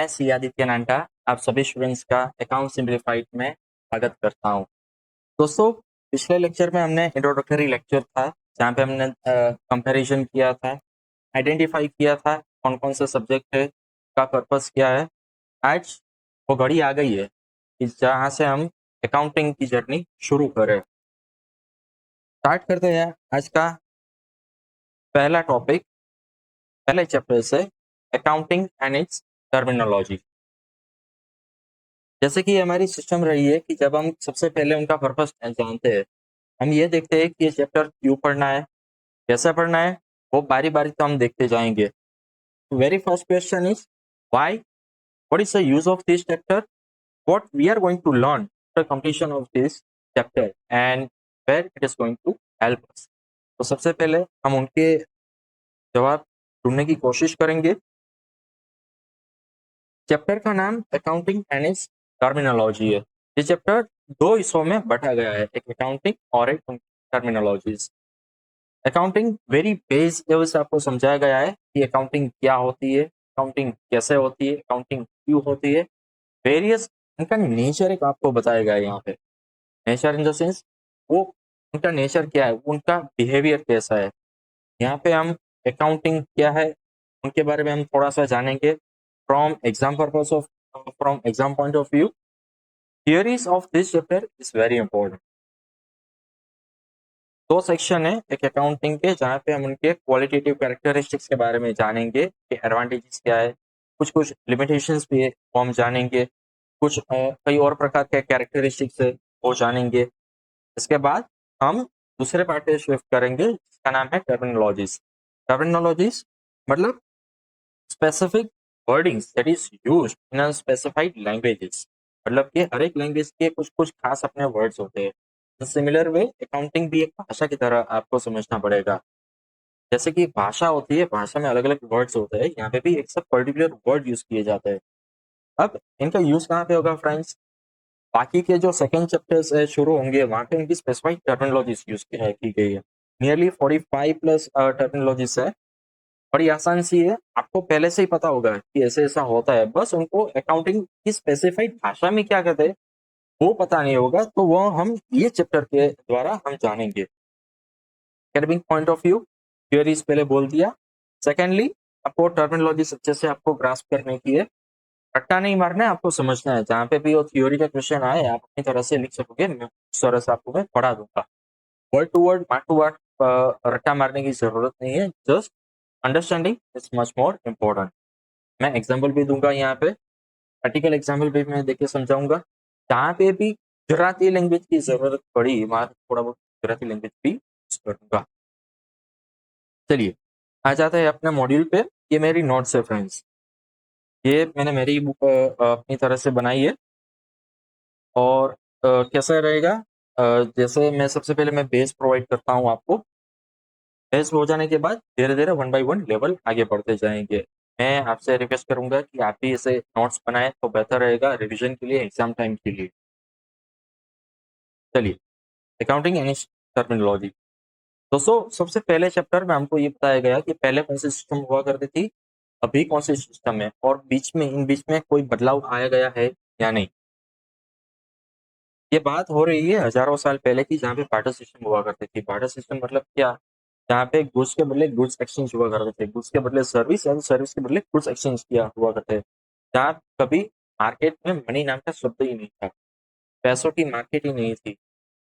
मैं सी आदित्य नांटा आप सभी स्टूडेंट्स का अकाउंट सिंप्लीफाइड में स्वागत करता हूं। दोस्तों, पिछले लेक्चर में हमने इंट्रोडक्टरी लेक्चर था जहां पे हमने कंपैरिजन किया था, आइडेंटिफाई किया था कौन कौन से सब्जेक्ट है, का पर्पस क्या है। आज वो घड़ी आ गई है कि जहां से हम अकाउंटिंग की जर्नी शुरू करें। स्टार्ट करते हैं आज का पहला टॉपिक, पहले चैप्टर से, अकाउंटिंग एंड इट्स टर्मिनोलॉजी। जैसे कि हमारी सिस्टम रही है कि जब हम सबसे पहले उनका पर्पस जानते हैं, हम ये देखते हैं कि ये चैप्टर क्यों पढ़ना है, कैसे पढ़ना है, वो बारी बारी तो हम देखते जाएंगे। Very first question is why, what is the use of this chapter, what we are going to learn after completion of this chapter and where it is going to help us. तो सबसे पहले हम उनके जवाब ढूंढने की कोशिश करेंगे। चैप्टर का नाम अकाउंटिंग एंड इट्स टर्मिनोलॉजी है। ये चैप्टर दो हिस्सों में बांटा गया है, एक अकाउंटिंग और एक terminologies. Accounting very base level से आपको समझाया गया है कि अकाउंटिंग क्या होती है, अकाउंटिंग कैसे होती है, अकाउंटिंग क्यों होती है, वेरियस इनका नेचर एक आपको बताया गया है। यहाँ पे नेचर इन द सेंस वो उनका नेचर क्या है, उनका बिहेवियर कैसा है। यहाँ पे हम अकाउंटिंग क्या है उनके बारे में हम थोड़ा सा जानेंगे from exam purpose of, from exam point of view. Theories of this chapter is very important. दो सेक्शन है एक अकाउंटिंग के जहाँ पे हम उनके क्वालिटेटिव कैरेक्टरिस्टिक्स के बारे में जानेंगे कि एडवांटेजेस क्या है, कुछ कुछ लिमिटेशंस भी है वो हम जानेंगे, कुछ कई और प्रकार के कैरेक्टरिस्टिक्स है वो जानेंगे। इसके बाद हम दूसरे पार्ट पे शिफ्ट करेंगे जिसका नाम है टर्मिनोलॉजीज। टर्मिनोलॉजीज मतलब specific wordings that is used in a specified languages, मतलब कि हर एक लैंग्वेज के कुछ कुछ खास अपने वर्ड्स होते हैं। सिमिलर वे अकाउंटिंग भी एक भाषा की तरह आपको समझना पड़ेगा। जैसे कि भाषा होती है, भाषा में अलग अलग वर्ड्स होते हैं, यहाँ पे भी एक सब पर्टिकुलर वर्ड यूज किए जाते हैं। अब इनका यूज कहाँ पे होगा फ्रेंड्स, बाकी के जो सेकंड चैप्टर्स शुरू होंगे वहां पे इनकी स्पेसिफाइड टर्मिनोलॉजीज यूज की गई है। नियरली 45 प्लस टर्मिनोलॉजीज है। बड़ी आसान सी है, आपको पहले से ही पता होगा कि ऐसे ऐसा होता है, बस उनको अकाउंटिंग की स्पेसिफाइड भाषा में क्या कहते हैं वो पता नहीं होगा, तो वो हम ये चैप्टर के द्वारा हम जानेंगे। Academic point of view theories पहले बोल दिया। सेकेंडली आपको टर्मिनोलॉजी अच्छे से आपको ग्रास्प करने की है, रट्टा नहीं मारना है, आपको समझना है। जहाँ पे भी वो थ्योरी का क्वेश्चन आए आप अपनी तरह से लिख सकोगे, मैं उस तरह से आपको मैं पढ़ा दूंगा। वर्ड टू वर्ड रट्टा मारने की जरूरत नहीं है, just understanding is much more important. मैं एग्जाम्पल भी दूंगा यहाँ पे, प्रैक्टिकल एग्जाम्पल भी मैं देके समझाऊंगा। जहाँ पे भी गुजराती लैंग्वेज की जरूरत पड़ी वहां थोड़ा बहुत गुजराती लैंग्वेज भी यूज करूंगा। चलिए आ जाते हैं अपने मॉड्यूल पे। ये मेरी नोट्स है फ्रेंड्स, ये मैंने मेरी बुक अपनी तरह से बनाई है। और कैसा रहेगा, जैसे मैं सबसे पहले मैं बेस प्रोवाइड करता हूँ आपको। बेस हो जाने के बाद धीरे धीरे वन बाय वन लेवल आगे बढ़ते जाएंगे। मैं आपसे रिक्वेस्ट करूंगा कि आप भी ऐसे नोट्स बनाएं तो बेहतर रहेगा रिवीजन के लिए, एग्जाम टाइम के लिए। चलिए, अकाउंटिंग एंड टर्मिनोलॉजी। दोस्तों, सबसे पहले चैप्टर में हमको ये बताया गया कि पहले कौन सी सिस्टम हुआ करती थी, अभी कौन सी सिस्टम है, और इन बीच में कोई बदलाव आया गया है या नहीं। ये बात हो रही है हजारों साल पहले की, जहाँ पे बार्टर सिस्टम हुआ करती थी। बार्टर सिस्टम मतलब क्या, जहाँ पे गुड्स के बदले गुड्स एक्सचेंज हुआ करते थे, गुड्स के बदले सर्विस या सर्विस के बदले गुड्स एक्सचेंज किया हुआ करते थे। जहाँ कभी मार्केट में मनी नाम का शब्द ही नहीं था, पैसों की मार्केट ही नहीं थी।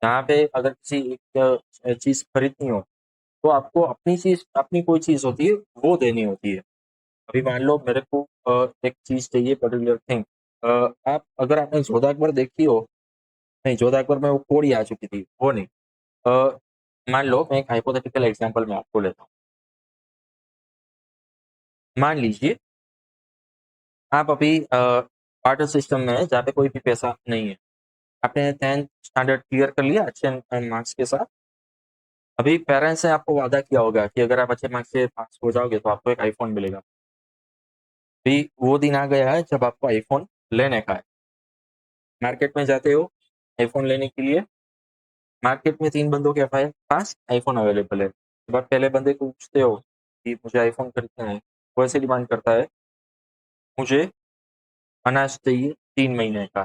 जहाँ पे अगर किसी एक चीज खरीदनी हो तो आपको अपनी चीज, अपनी कोई चीज होती है वो देनी होती है। अभी मान लो मेरे को एक चीज चाहिए, पर्टिकुलर थिंग। आप अगर आपने जोधा अकबर देखी हो, नहीं जोधा अकबर में वो कोड़ी आ चुकी थी, वो नहीं। अ, मान लो मैं एक हाइपोथेटिकल एग्जांपल में आपको लेता हूँ। मान लीजिए आप अभी बार्टर सिस्टम में है जहाँ पे कोई भी पैसा नहीं है। आपने 10th स्टैंडर्ड क्लियर कर लिया अच्छे मार्क्स के साथ। अभी पेरेंट्स ने आपको वादा किया होगा कि अगर आप अच्छे मार्क्स से पास हो जाओगे तो आपको एक आईफोन मिलेगा। अभी वो दिन आ गया है जब आपको आईफोन लेने का है। मार्केट में जाते हो आईफोन लेने के लिए, मार्केट में 3 बंदों के पास आईफोन अवेलेबल है। जब आप पहले बंदे को पूछते हो कि मुझे आईफोन खरीदना है, वो ऐसे डिमांड करता है, मुझे अनाज चाहिए 3 महीने का,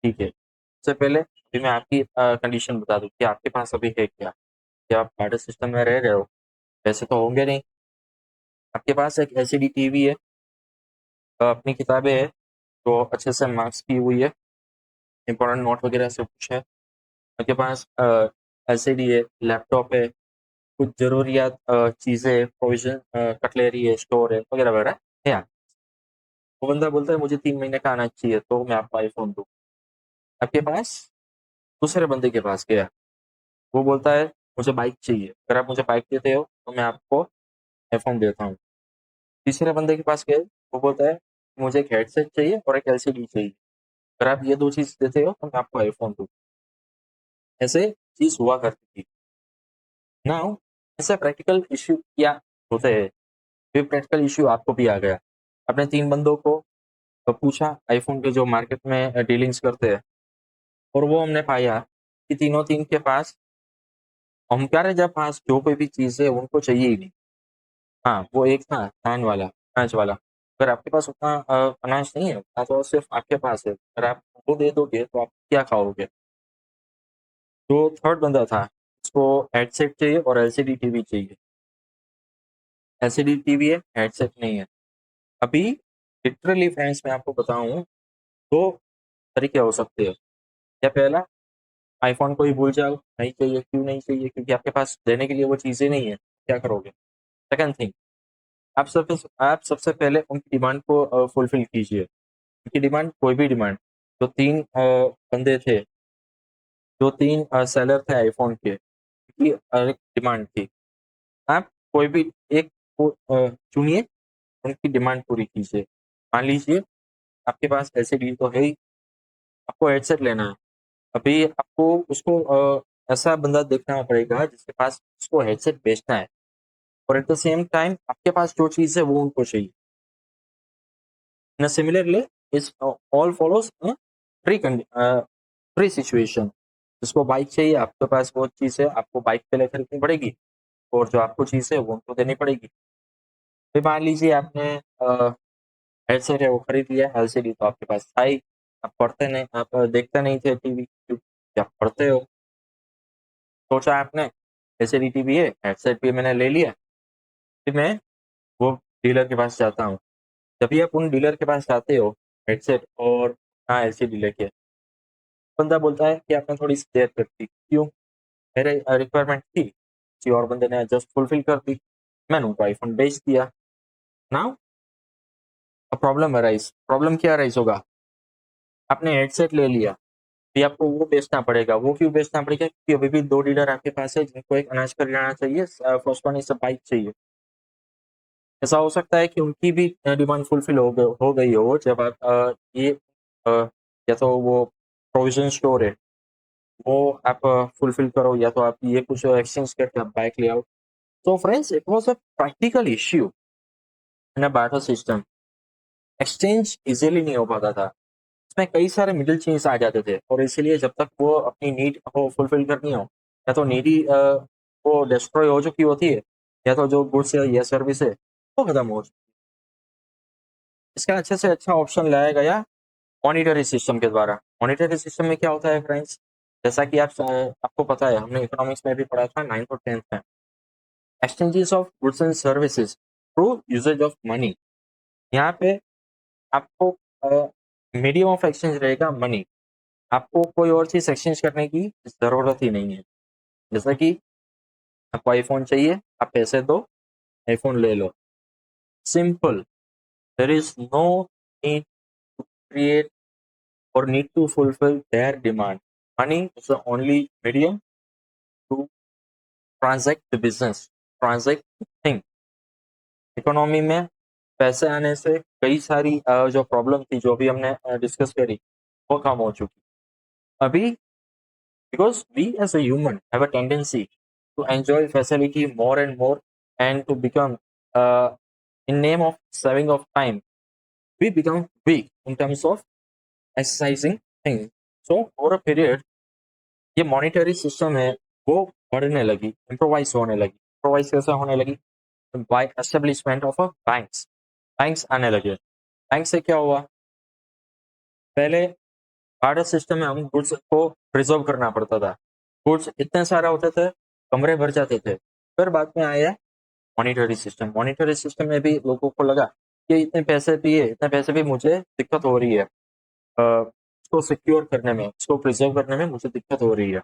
ठीक है। सबसे पहले अभी मैं आपकी कंडीशन बता दूँ कि आपके पास अभी है क्या? क्या आप बार्टर सिस्टम में रह रहे हो? वैसे तो होंगे नहीं। आपके पास एक एलसीडी टीवी है, अपनी किताबें हैं, तो अच्छे से मार्क्स की हुई है, इम्पोर्टेंट नोट वगैरह सब कुछ है। आपके पास एलसीडी है, लैपटॉप है, कुछ ज़रूरियात चीज़ें, प्रोविज़न कटलरी है, स्टोर है, वगैरह-वगैरह है यहाँ। वो बंदा बोलता है मुझे 3 महीने का अनाज चाहिए, तो मैं आपको आईफ़ोन दूँ। आपके पास दूसरे बंदे के पास गया, वो बोलता है मुझे बाइक चाहिए, अगर आप मुझे बाइक देते हो, तो मैं आपको आईफ़ोन देता हूँ। तीसरे बंदे के पास गए, वो बोलता है मुझे एक हेडसेट चाहिए और एक एलसीडी चाहिए, अगर आप ये 2 चीज़ देते हो, तो मैं आपको आईफ़ोन दूँ। ऐसे चीज़ हुआ करती थी। नाउ ऐसे प्रैक्टिकल इश्यू क्या होते हैं? ये प्रैक्टिकल इश्यू आपको भी आ गया। आपने 3 बंदों को पूछा आईफ़ोन के जो मार्केट में डीलिंग्स करते हैं, और वो हमने पाया कि तीनों तीन के पास हमारे जब पास जो कोई भी चीज़ है उनको चाहिए ही नहीं। हाँ, वो एक था धान वाला, अनाज वाला। अगर आपके पास उतना अनाज नहीं है, उतना तो सिर्फ़ आपके पास है। अगर आप वो दे दोगे तो आप क्या खाओगे? जो थर्ड बंदा था, उसको हेडसेट चाहिए और एलसीडी टीवी चाहिए। एलसीडी टीवी है, हेडसेट नहीं है। अभी लिटरली फ्रेंड्स मैं आपको बताऊँ, 2 तरीके हो सकते हैं। या पहला, आईफ़ोन को ही भूल जाओ, नहीं चाहिए, क्यों नहीं चाहिए? क्योंकि आपके पास देने के लिए वो चीज़ें नहीं है, क्या करोगे? सेकंड थिंग, आप सबसे पहले उनकी डिमांड को फुलफ़िल कीजिए। उनकी डिमांड, कोई भी डिमांड, जो 3 बंदे थे, जो 3 सेलर थे आईफ़ोन के, उनकी एक डिमांड थी। आप कोई भी एक को चुनिए, उनकी डिमांड पूरी कीजिए। मान लीजिए आपके पास एलसीडी तो है ही, आपको हेडसेट लेना है। अभी आपको उसको ऐसा बंदा देखना पड़ेगा जिसके पास उसको हेडसेट बेचना है, और एट द सेम टाइम आपके पास जो चीज़ है वो उनको चाहिए। Similarly, is all follows a free situation. जिसको बाइक चाहिए, आपके पास वो चीज़ है, आपको बाइक पहले खरीदनी पड़ेगी, और जो आपको चीज़ है वो उनको देनी पड़ेगी। फिर मान लीजिए आपने हेडसेट है वो खरीद लिया, एलसीडी तो आपके पास था ही, आप पढ़ते नहीं, आप देखते नहीं थे टीवी, क्योंकि आप पढ़ते हो। सोचा आपने एलसीडी टीवी है, हेडसेट भी मैंने ले लिया, फिर मैं वो डीलर के पास जाता हूँ। जब भी आप उन डीलर के पास जाते हो हेडसेट और हाँ एलसीडी लेके, बंदा बोलता है कि आपने थोड़ी सी देर कर दी, क्यों? मेरे रिक्वायरमेंट थी, किसी और बंदे ने जस्ट फुलफिल कर दी, मैंने उनको आईफोन बेच दिया। नाउ प्रॉब्लम क्या अराइज होगा? आपने हेडसेट ले लिया, फिर आपको वो बेचना पड़ेगा। वो क्यों बेचना पड़ेगा? क्योंकि अभी भी 2 डीलर आपके पास है जिनको एक अनाज खरीदना चाहिए, फर्स्ट वन इज बाइक चाहिए। ऐसा हो सकता है कि उनकी भी डिमांड फुलफिल हो गई हो, जब आप ये अ, या तो वो प्रोविजन स्टोर है वो आप फुलफिल करो, या तो आप ये कुछ एक्सचेंज करके आप बाइक ले आओ। तो friends, it was a practical issue in a barter system. Exchange easily नहीं हो पाता था, इसमें कई सारे मिडिल चेन्स आ जाते थे, और इसीलिए जब तक वो अपनी नीड को फुलफिल करनी हो, या तो नीडी वो डिस्ट्रॉय हो चुकी होती है, या तो जो गुड्स है या सर्विस है वो खत्म हो चुकी है। इसका अच्छे से अच्छा ऑप्शन लाया गया मॉनिटरी सिस्टम के द्वारा। मॉनिटरी सिस्टम में क्या होता है फ्रेंड्स? जैसा कि आपको पता है, हमने इकोनॉमिक्स में भी पढ़ा था 9th और 10th में, exchanges of goods and services through usages of money. यहाँ पे आपको मीडियम ऑफ एक्सचेंज रहेगा मनी। आपको कोई और चीज एक्सचेंज करने की जरूरत ही नहीं है। जैसा कि आपको आईफोन चाहिए, आप पैसे दो, आईफोन ले लो, simple. There is no need to create or need to fulfill their demand. Money is the only medium to transact the business, transact the thing. Economy में पैसे आने से कई सारी जो प्रॉब्लम थी, जो भी हमने डिस्कस करी, वो कम हो चुकी अभी, because we as a human have a tendency to enjoy facility more and more, and to become in name of saving of time, we become weak in terms of exercising things. So over a period, ये monetary system है वो बढ़ने लगी, improvise होने लगी। Improvise कैसे होने लगी? By establishment of a banks. Banks आने लगे। बैंक से क्या हुआ? पहले हार्डर सिस्टम में हम गुड्स को प्रिजर्व करना पड़ता था। गुड्स इतने सारे होते थे, कमरे भर जाते थे। फिर बाद में आया मॉनिटरी सिस्टम। मॉनिटरी सिस्टम में भी लोगों को लगा कि इतने पैसे भी मुझे दिक्कत हो रही है, इसको सिक्योर करने में, इसको प्रिजर्व करने में मुझे दिक्कत हो रही है,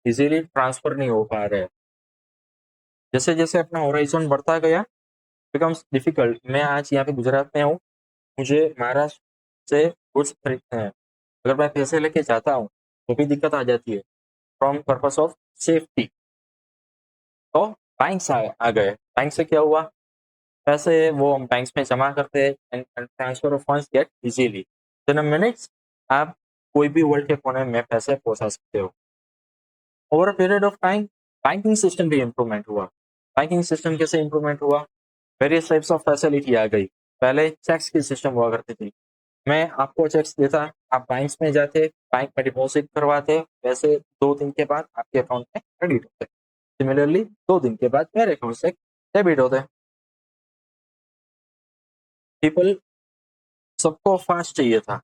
इजीली ट्रांसफर नहीं हो पा रहे। जैसे जैसे अपना होराइजन बढ़ता गया, बिकम्स डिफिकल्ट। मैं आज यहाँ पे गुजरात में हूँ, मुझे महाराष्ट्र से गुड्स खरीदते हैं। अगर मैं पैसे लेके जाता हूँ तो भी दिक्कत आ जाती है, फ्रॉम पर्पस ऑफ सेफ्टी। तो बैंक्स आ गए। बैंक से क्या हुआ, पैसे वो हम बैंक्स में जमा करते हैं and transfer of funds get easily within minutes. आप कोई भी वर्ल्ड के कोने में पैसे पहुंचा सकते हो। Over a period of time banking system भी इम्प्रूवमेंट हुआ। बैंकिंग सिस्टम कैसे इम्प्रूवमेंट हुआ, वेरियस टाइप्स ऑफ फैसिलिटी आ गई। पहले चेक्स की सिस्टम हुआ करती थी, मैं आपको चेक्स देता, आप बैंक्स में जाते, बैंक में डिपॉजिट करवाते, वैसे 2 दिन के बाद आपके अकाउंट में क्रेडिट होते। सिमिलरली 2 दिन के बाद मेरे अकाउंट से डेबिट होते। पीपल, सबको फास्ट चाहिए था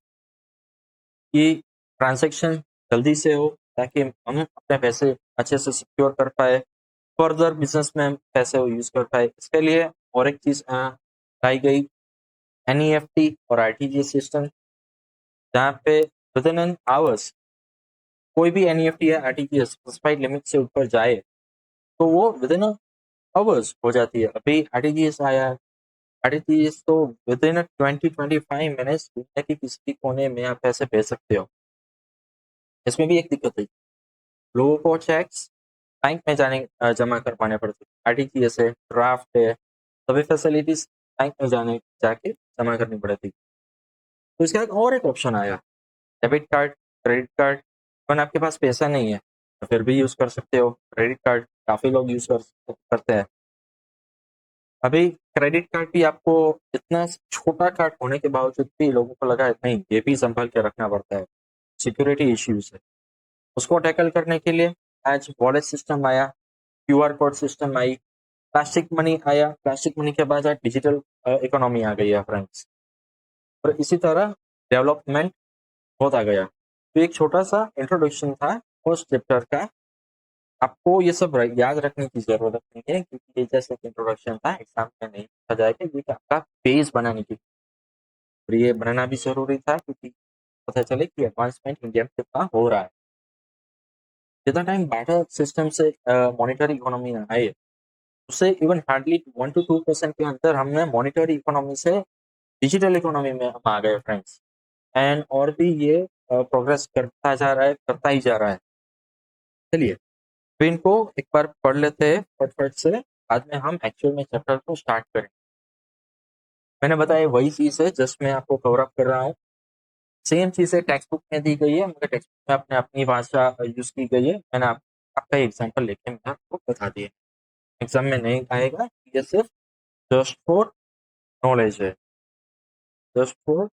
कि ट्रांजैक्शन जल्दी से हो, ताकि हम अपने पैसे अच्छे से सिक्योर कर पाए, फर्दर बिजनेस में हम पैसे यूज कर पाए। इसके लिए और एक चीज लाई गई, एनईएफटी और आरटीजीएस सिस्टम, जहाँ पे विद इन एन आवर्स कोई भी एनईएफटी या आरटीजीएस स्पेसिफाइड लिमिट से ऊपर जाए तो वो विद इन आवर्स हो जाती है। अभी आरटीजीएस आया है, आरटीजीएस तो विद इन 20-25 मिनट्स दुनिया की किसी भी कोने में आप पैसे भेज सकते हो। इसमें भी एक दिक्कत है, लोगों को चेक्स बैंक में जाने जमा करवाने पड़ते। आरटीजीएस है, ड्राफ्ट है, सभी फैसिलिटीज बैंक में जाके जमा करनी पड़ती। तो इसका एक और एक ऑप्शन आया, डेबिट कार्ड, क्रेडिट कार्ड। अपन आपके पास पैसा नहीं है तो फिर भी यूज कर सकते हो क्रेडिट कार्ड, काफी लोग यूज करते हैं। अभी क्रेडिट कार्ड भी आपको, इतना छोटा कार्ड होने के बावजूद भी लोगों को लगा नहीं, ये भी संभाल के रखना पड़ता है, सिक्योरिटी इश्यूज है। उसको टैकल करने के लिए आज वॉलेट सिस्टम आया, क्यूआर कोड सिस्टम आई, प्लास्टिक मनी आया। प्लास्टिक मनी के बाद आज डिजिटल इकोनॉमी आ गई है फ्रेंड्स। और इसी तरह डेवलपमेंट होता गया। तो एक छोटा सा इंट्रोडक्शन था फर्स्ट चैप्टर का। आपको ये सब याद रखने की जरूरत नहीं है, क्योंकि ये जैसे इंट्रोडक्शन था, एग्जाम में नहीं पूछा जाएगा, ये आपका बेस बनाने की। और ये बनाना भी जरूरी था, क्योंकि पता चले कि एडवांसमेंट इंडिया में कितना हो रहा है। जितना टाइम बार्टर सिस्टम से मॉनिटरी इकोनॉमी आए, उससे इवन हार्डली 1 to 2% के अंदर हमने मॉनिटरी इकोनॉमी से डिजिटल इकोनॉमी में हम आ गए फ्रेंड्स। एंड और भी ये प्रोग्रेस करता जा रहा है, करता ही जा रहा है। चलिए तो इनको एक बार पढ़ लेते हैं फटफट से, बाद में हम एक्चुअल में चैप्टर को स्टार्ट करें। मैंने बताया वही चीज है, जस्ट मैं आपको कवर अप कर रहा हूँ। सेम चीजें टेक्स्ट बुक में दी गई है, मगर टेक्स्ट बुक में अपने अपनी भाषा यूज की गई है। मैंने आपका एग्जाम्पल लेके मैं आपको बता दिया। एग्जाम में नहीं आएगा, ये सिर्फ जस्ट फॉर नॉलेज है, जस्ट फॉर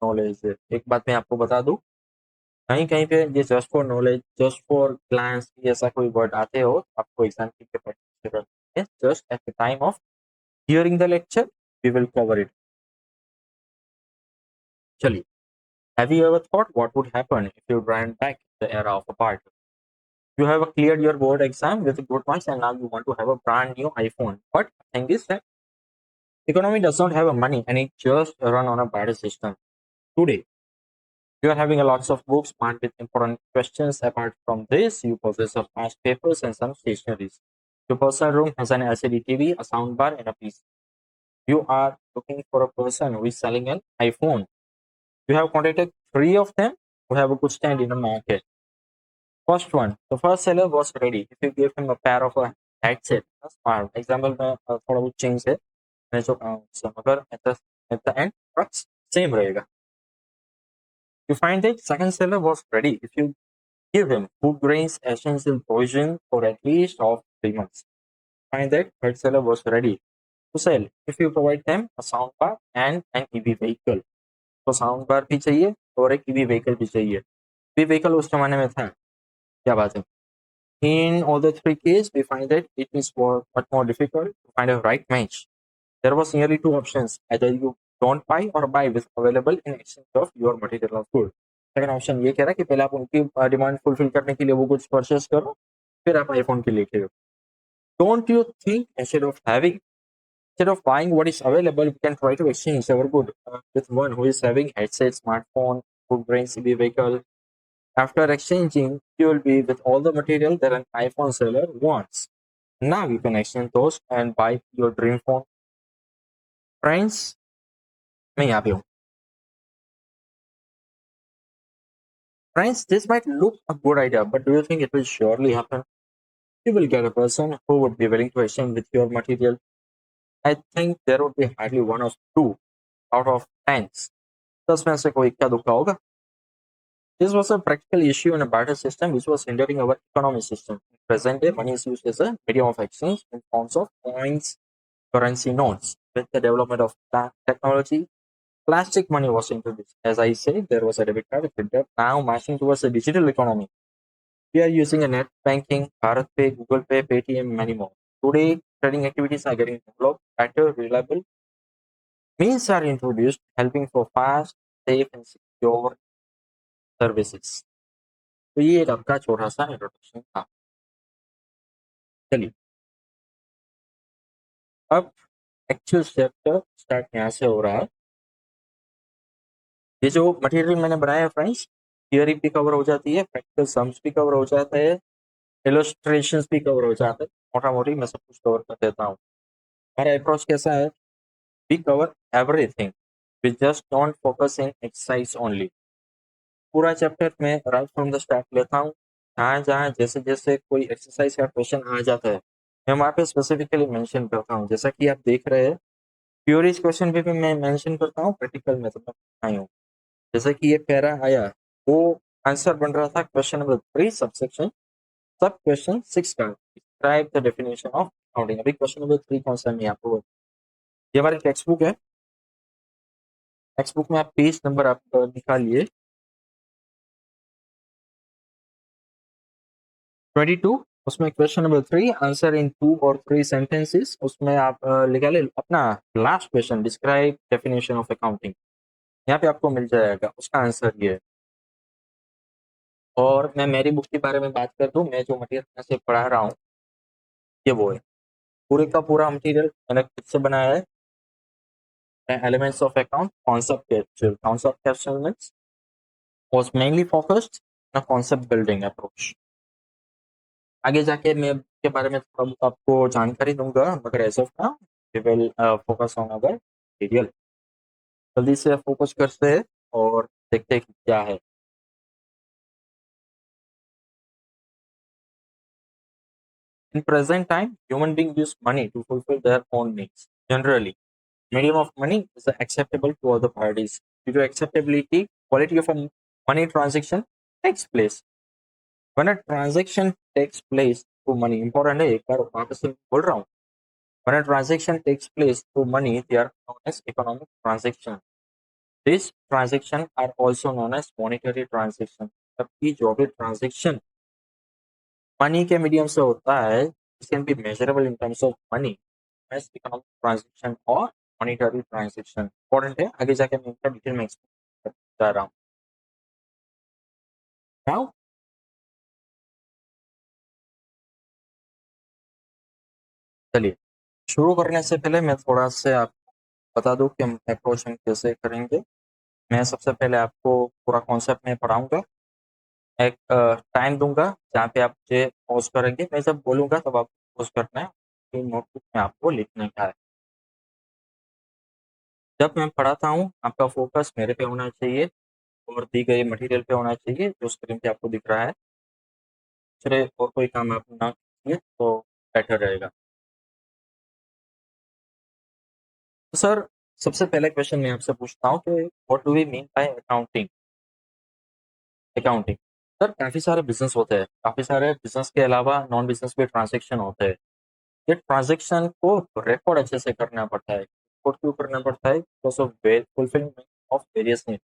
नॉलेज है। एक बात मैं आपको बता दूं, कहीं कहीं पे ये just for knowledge, just for glance, ऐसा कोई वर्ड आते हो, आपको एग्जाम की जरूरत है। Just at the time of hearing the lecture we will cover it. चलिए, have you ever thought what would happen if you ran back the era of apartheid? You have cleared your board exam with good marks and now you want to have a brand new iPhone. But the thing is that economy does not have a money and it just run on a barter system. Today, you are having a lots of books marked with important questions. Apart from this, you possess of past papers and some stationeries. Your personal room has an LCD TV, a soundbar, and a PC. You are looking for a person who is selling an iPhone. You have contacted 3 of them who have a good stand in the market. First one, the first seller was ready. If you give him a pair of a headset, smart. Example में थोड़ा बहुत change है, मैं जो मगर at the end products same रहेगा. You find that second seller was ready. If you give him food grains, essential provision for at least of 3 months. Find that third seller was ready to sell. If you provide them a sound bar and an EV vehicle. तो sound bar भी चाहिए और एक EV vehicle भी चाहिए। EV vehicle उस जमाने में था, क्या बात है। In all the three cases, we find that it is much more difficult to find a right match. There was nearly two options: either you don't buy or buy with available in exchange of your material or good. Second option ये कह रहा है कि पहले आप उनकी demand fulfil करने के लिए वो कुछ परचेस करो, फिर आप आईफोन के लिए खेलो। Don't you think instead of buying what is available, we can try to exchange our good with one who is having headset, smartphone, good brain CB vehicle. After exchanging, you will be with all the material that an iPhone seller wants. Now you can exchange those and buy your dream phone. Friends, मैं यहाँ पे हूँ. Friends, this might look a good idea, but do you think it will surely happen? You will get a person who would be willing to exchange with your material. I think there would be hardly one or two out of tens. 10 में से कोई इक्का दुक्का होगा. This was a practical issue in a barter system which was hindering our economic system. In present day, money is used as a medium of exchange in forms of coins, currency notes. With the development of technology, plastic money was introduced. As I said, there was a debit card with debt now marching towards a digital economy. We are using a net banking, Bharat Pay, Google Pay, Paytm, many more. Today, trading activities are getting developed, better, reliable. Means are introduced, helping for fast, safe, and secure services. तो ये एक आपका छोटा सा introduction था. चलिए अब actual chapter start यहाँ से हो रहा है. ये जो मटेरियल मैंने बनाया है फ्रेंड्स, थियरी भी कवर हो जाती है, प्रैक्टिकल सम्स भी कवर हो जाते हैं, इलस्ट्रेशंस भी कवर हो जाते हैं. मोटा मोटी मैं सब कुछ कवर कर देता हूँ. हमारा अप्रोच कैसा है? We cover everything, we just don't focus in exercise only. पूरा चैप्टर में राइट फ्रॉम द स्टार्ट लेता हूँ. जहाँ जहाँ जैसे जैसे कोई एक्सरसाइज का क्वेश्चन आ जाता है मैं वहाँ पे स्पेसिफिकली मेंशन करता हूँ. जैसा कि आप देख रहे हैं थ्योरीज क्वेश्चन पे भी मैं मेंशन करता हूँ, प्रैक्टिकल में तो मैं आई हूँ. जैसे कि ये पैरा आया, वो आंसर बन रहा था क्वेश्चन नंबर 3 सबसेक्शन सब क्वेश्चन 6 का, describe the definition of accounting. अभी क्वेश्चन नंबर 3 कौन सा मैं आपको, ये हमारी टेक्स्ट बुक है. टेक्स्ट बुक में आप पेज नंबर आप निकालिए 22. उसमें क्वेश्चन नंबर 3 आंसर इन 2 और 3 सेंटेंसेस. उसमें आप निकाले अपना last question, describe definition of accounting. यहाँ पे आपको मिल जाएगा उसका आंसर ये है. और मैं मेरी बुक के बारे में बात कर दूं, मैं जो मटेरियल से पढ़ा रहा हूँ ये वो है. पूरे का पूरा मटेरियल मैंने खुद से बनाया है. Elements of account concept capsulements was mainly focused on a concept building approach. आगे जाके मैं के बारे में थोड़ा बहुत आपको जानकारी दूंगा, मगर as of now we will focus on our material. जल्दी से फोकस करते हैं और देखते हैं कि क्या है. In present time, human beings use money to fulfill their own needs. Generally, medium of money is acceptable to other parties. Due to acceptability, quality of a money transaction takes place. When a transaction takes place through money, important है, एक बार वापस से बोल रहा हूँ. When a transaction takes place through money, they are known as economic transaction. These transactions are also known as monetary transaction. जबकि जो भी transaction मनी के मीडियम से होता है, it can be measurable in terms of money as economic transaction और monetary transaction. Important है, आगे जाके मैं इनका डिटेल में एक्सप्लेन करने जा रहा हूँ. Now, चलिए शुरू करने से पहले मैं थोड़ा से आपको बता दूं कि हम अप्रोच हम कैसे करेंगे. मैं सबसे पहले आपको पूरा कॉन्सेप्ट में पढ़ाऊंगा, एक टाइम दूंगा जहाँ पे आप मुझे पॉज करेंगे. मैं जब बोलूंगा तब आपको पॉज करना है, नोटबुक में आपको लिखने का है. जब मैं पढ़ाता हूँ आपका फोकस मेरे पे होना चाहिए और दी गई मटेरियल पे होना चाहिए जो स्क्रीन पे आपको दिख रहा है. दूसरे और कोई काम आप ना कीजिए तो बेटर रहेगा. तो सर सबसे पहले क्वेश्चन मैं आपसे पूछता हूँ कि what do we mean by accounting. Accounting sir काफ़ी सारे बिजनेस होते हैं, काफ़ी सारे बिजनेस के अलावा नॉन बिजनेस भी ट्रांजेक्शन होते हैं. ये ट्रांजेक्शन को रिकॉर्ड अच्छे से करना पड़ता है. रिकॉर्ड क्यों करना पड़ता है? Because of fulfilment of various need.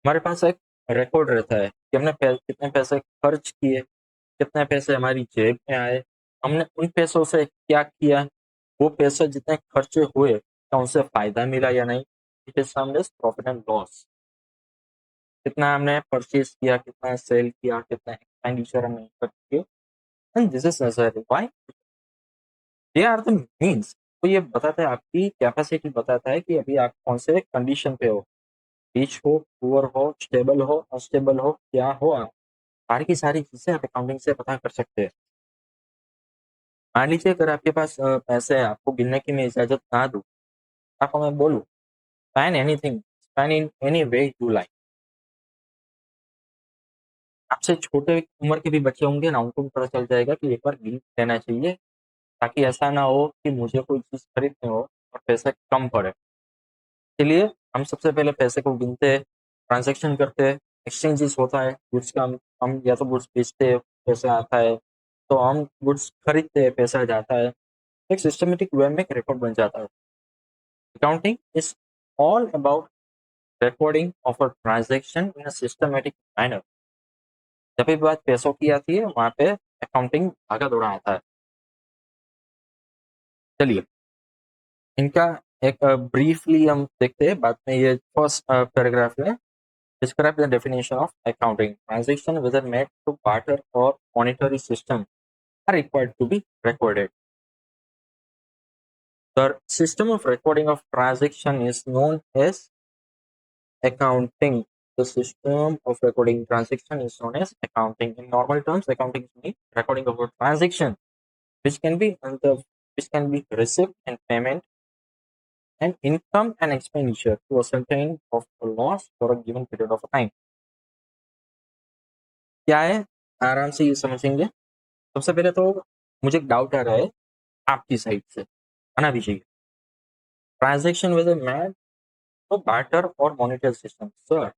हमारे पास एक रिकॉर्ड रहता है कि हमने कितने पैसे खर्च किए, कितने पैसे हमारी जेब में आए, हमने उन पैसों से क्या किया, वो पैसे जितने खर्चे हुए क्या उनसे फायदा मिला या नहीं. It is summed as profit and loss. कितना हमने परचेज किया, कितना सेल किया, कितना एक्सपेंडिचर हमने इन्वेस्ट किया, and this is necessary why they are the means. तो ये बताता है, आपकी कैपेसिटी बताता है कि अभी आप कौन से कंडीशन पे हो, रिच हो, पुअर हो, स्टेबल हो, अनस्टेबल हो, क्या हो आप, सारी की सारी चीजें आप अकाउंटिंग से पता कर सकते हैं। मान लीजिए अगर आपके पास पैसे है, आपको गिनने की मैं इजाजत ना दूं, आपको मैं बोलूं spend anything, spend in any way you like, आपसे छोटे उम्र के भी बच्चे होंगे ना, उनको भी पता चल जाएगा कि एक बार गिन लेना चाहिए, ताकि ऐसा ना हो कि मुझे कोई चीज खरीदनी हो और पैसे कम पड़े। इसलिए हम सबसे पहले पैसे को गिनते हैं, ट्रांजेक्शन करते हैं, एक्सचेंजेस होता है गुड्स का, हम या तो गुड्स बेचते हैं, पैसा आता है, तो हम गुड्स खरीदते हैं, पैसा जाता है, एक सिस्टमेटिक वे में एक रिकॉर्ड बन जाता है। Accounting is all about recording of a transaction in a systematic manner। जब भी बात पैसों की आती है, वहां पे अकाउंटिंग भागा दौड़ा आता है। चलिए इनका एक ब्रीफली हम देखते हैं, बाद में ये फर्स्ट पैराग्राफ में describe the definition of accounting transaction whether made to barter or monetary system are required to be recorded। The system of recording of transaction is known as accounting। The system of recording transaction is known as accounting। In normal terms, accounting means recording of a transaction, which can be which can be receipt and payment, and income and expenditure to ascertain of a loss for a given period of time। क्या है, आराम से ये समझेंगे। सबसे पहले तो मुझे एक डाउट आ रहा है आपकी साइड से, आना भी चाहिए। ट्रांजेक्शन विद मैन तो बार्टर और मॉनिटर सिस्टम, सर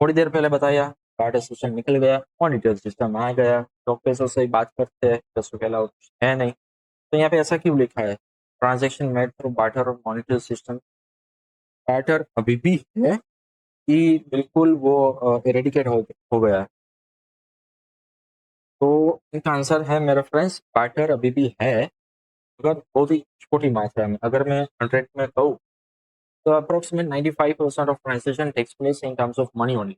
थोड़ी देर पहले बताया, बार्टर सिस्टम निकल गया, मॉनिटर सिस्टम आ गया, लोग पैसों से ही बात करते हैं, पैसों के अलावा कुछ है नहीं। तो यहाँ पे ऐसा क्यों लिखा है, ट्रांजेक्शन मेड थ्रू बार्टर और मॉनिटर सिस्टम। बार्टर अभी भी है कि बिल्कुल वो इरेडिकेट हो गया है? तो इनका आंसर है मेरा फ्रेंड्स, बार्टर अभी भी है, अगर बहुत ही छोटी मात्रा में। अगर मैं 100 में कहूँ तो approximate 95% of transaction takes place in terms of money only.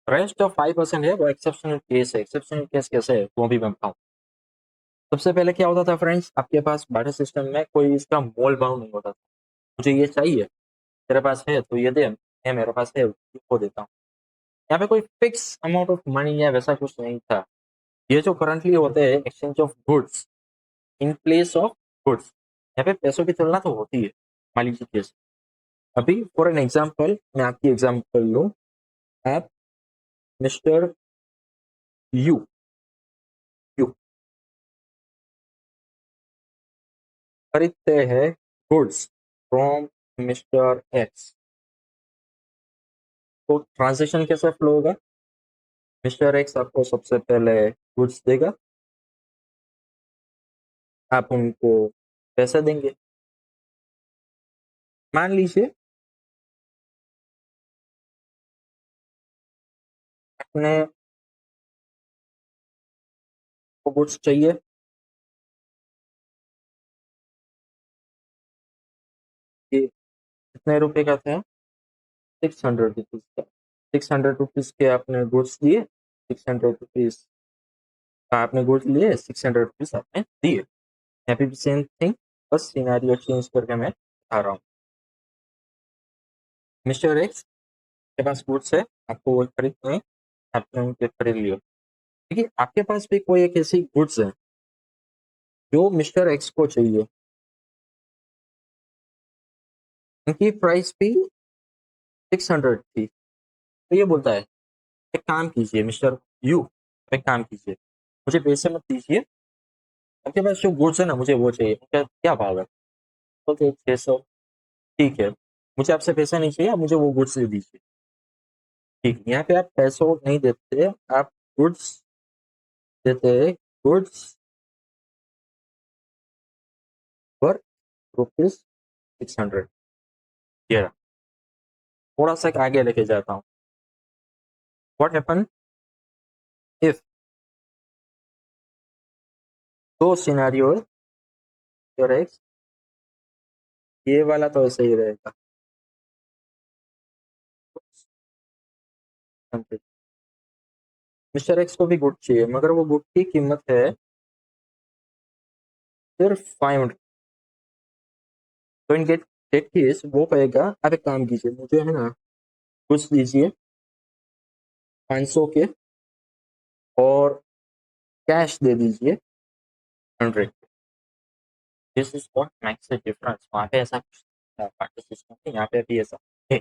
Rest of 5% है वो एक्सेप्शनल केस है। एक्सेप्शनल केस कैसे है वो भी मैं बताऊँ। सबसे पहले क्या होता था फ्रेंड्स, आपके पास बार्टर सिस्टम में कोई इसका मोल भाव नहीं होता था। मुझे ये चाहिए, तेरे पास है तो ये दे, ये मेरे पास है वो देता हूँ। यहाँ पे कोई फिक्स अमाउंट ऑफ मनी या वैसा कुछ नहीं था। ये जो करंटली होते हैं exchange of goods in place of goods, यहाँ पे पैसों की तुलना तो होती है। मान लीजिए केस, अभी फॉर एन एग्जाम्पल मैं आपकी एग्जाम्पल लूँ, आप मिस्टर यू यू खरीदते हैं गुड्स फ्रॉम मिस्टर एक्स, तो ट्रांजेक्शन कैसे फ्लो होगा, मिस्टर एक्स आपको सबसे पहले गुड्स देगा, आप उनको पैसे देंगे। मान लीजिए अपने को गुड्स चाहिए कि कितने रुपए का था, 600 रुपीज का। 600 रुपीज के आपने गुड्स दिए, 600 रुपीज का आपने गुड्स लिए, 600 रुपीज आपने दिए। यहाँ पे भी सेम थिंग, बस सिनेरियो चेंज करके मैं बता रहा हूँ। मिस्टर एक्स के पास गुड्स है, आपको वो खरीदने हैं, आपने उनके खरीद लिया। देखिए आपके पास भी कोई एक ऐसी गुड्स है जो मिस्टर एक्स को चाहिए, उनकी प्राइस भी 600 थी। तो ये बोलता है एक काम कीजिए मिस्टर यू, एक काम कीजिए, मुझे पैसे मत दीजिए, आपके पास जो गुड्स है ना मुझे वो चाहिए। क्या क्या भाव है, बोलते 600। ठीक है, मुझे आपसे पैसा नहीं चाहिए, आप मुझे वो गुड्स दे दीजिए। ठीक, यहाँ पे आप पैसों नहीं देते, आप गुड्स देते हैं। गुड्स पर ₹600। ये रहा। थोड़ा सा आगे लेके जाता हूँ। व्हाट हैपन इफ, दो सिनेरियो है, और एक ये वाला तो ऐसे ही रहेगा, 600। मिस्टर एक्स को भी गुड चाहिए, मगर वो गुड की कीमत है सिर्फ 500। तो इन गेट डेट केस वो कहेगा आप एक काम कीजिए, मुझे है ना कुछ दीजिए 500 के, और कैश दे दीजिए 100। This is what makes a difference. वहाँ पे ऐसा कुछ पार्टी सिस्टम है, यहाँ पे भी ऐसा है,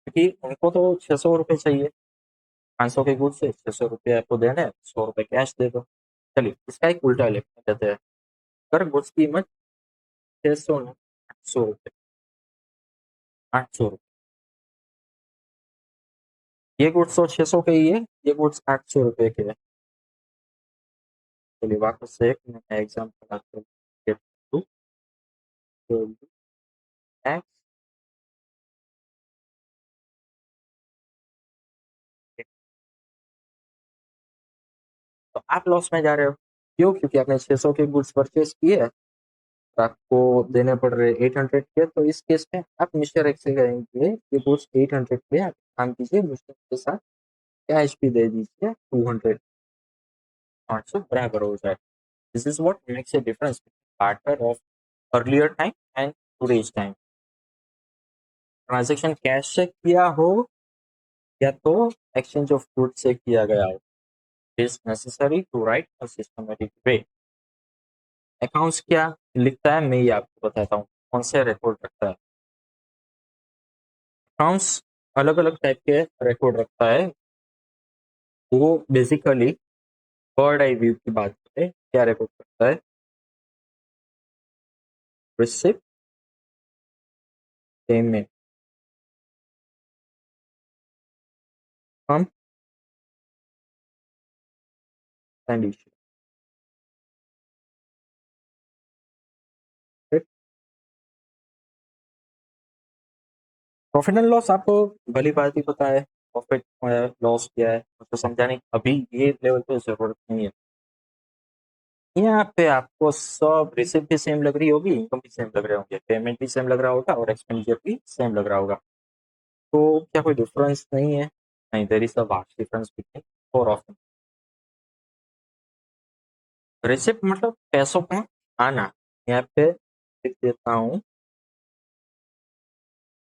क्योंकि उनको तो 600 रुपये चाहिए, 500 के गुड से 600 रुपये आपको देना है, 100 रुपये कैश दे दो। चलिए इसका एक उल्टा लेते हैं। अगर गुड्स की कीमत 600 नहीं, 800 रुपये, 800 रुपये, ये गुड्स तो 600 के ही है, ये गुड्स 800 रुपये के है। चलिए वापस से एक मैं एग्जाम्पल आपको देता हूँ। तो एक्स, तो आप लॉस में जा रहे हो, क्यों? क्योंकि आपने 600 के गुड्स परचेज किए, आपको देने पड़ रहे 800 के। तो इस केस में आप मिस्टर एक्स से कहेंगे ये गुड्स 800 के, आप काम कीजिए मिस्टर के साथ कैश भी दे दीजिए 200, 800 बराबर हो जाए। This is what makes a difference partner of earlier time and today's time. Transaction cash से किया हो या तो एक्सचेंज ऑफ गुड्स से किया गया हो, is necessary to write a systematic way. Accounts क्या लिखता है मैं ये आपको बताता हूँ, कौन से रिकॉर्ड रखता है। अकाउंट्स अलग अलग टाइप के रिकॉर्ड रखता है। वो बेसिकली बर्ड आई व्यू की बात करें, क्या रिकॉर्ड करता है? रिसिप्ट, पेमेंट, हम कंडीशन। प्रॉफिट एंड लॉस आपको भली बात ही पता है, प्रॉफिट लॉस क्या है उसको समझाने अभी ये लेवल पे जरूरत नहीं है। यहाँ पे आपको सब रिसिप्ट भी सेम लग रही होगी, इनकम भी सेम लग रहे होंगे, पेमेंट भी सेम लग रहा होगा और एक्सपेंडिचर भी सेम लग रहा होगा। तो क्या कोई डिफरेंस नहीं है? नहीं, there is a vast difference between four of them. Receipt मतलब पैसों का आना, यहाँ पे लिख देता हूँ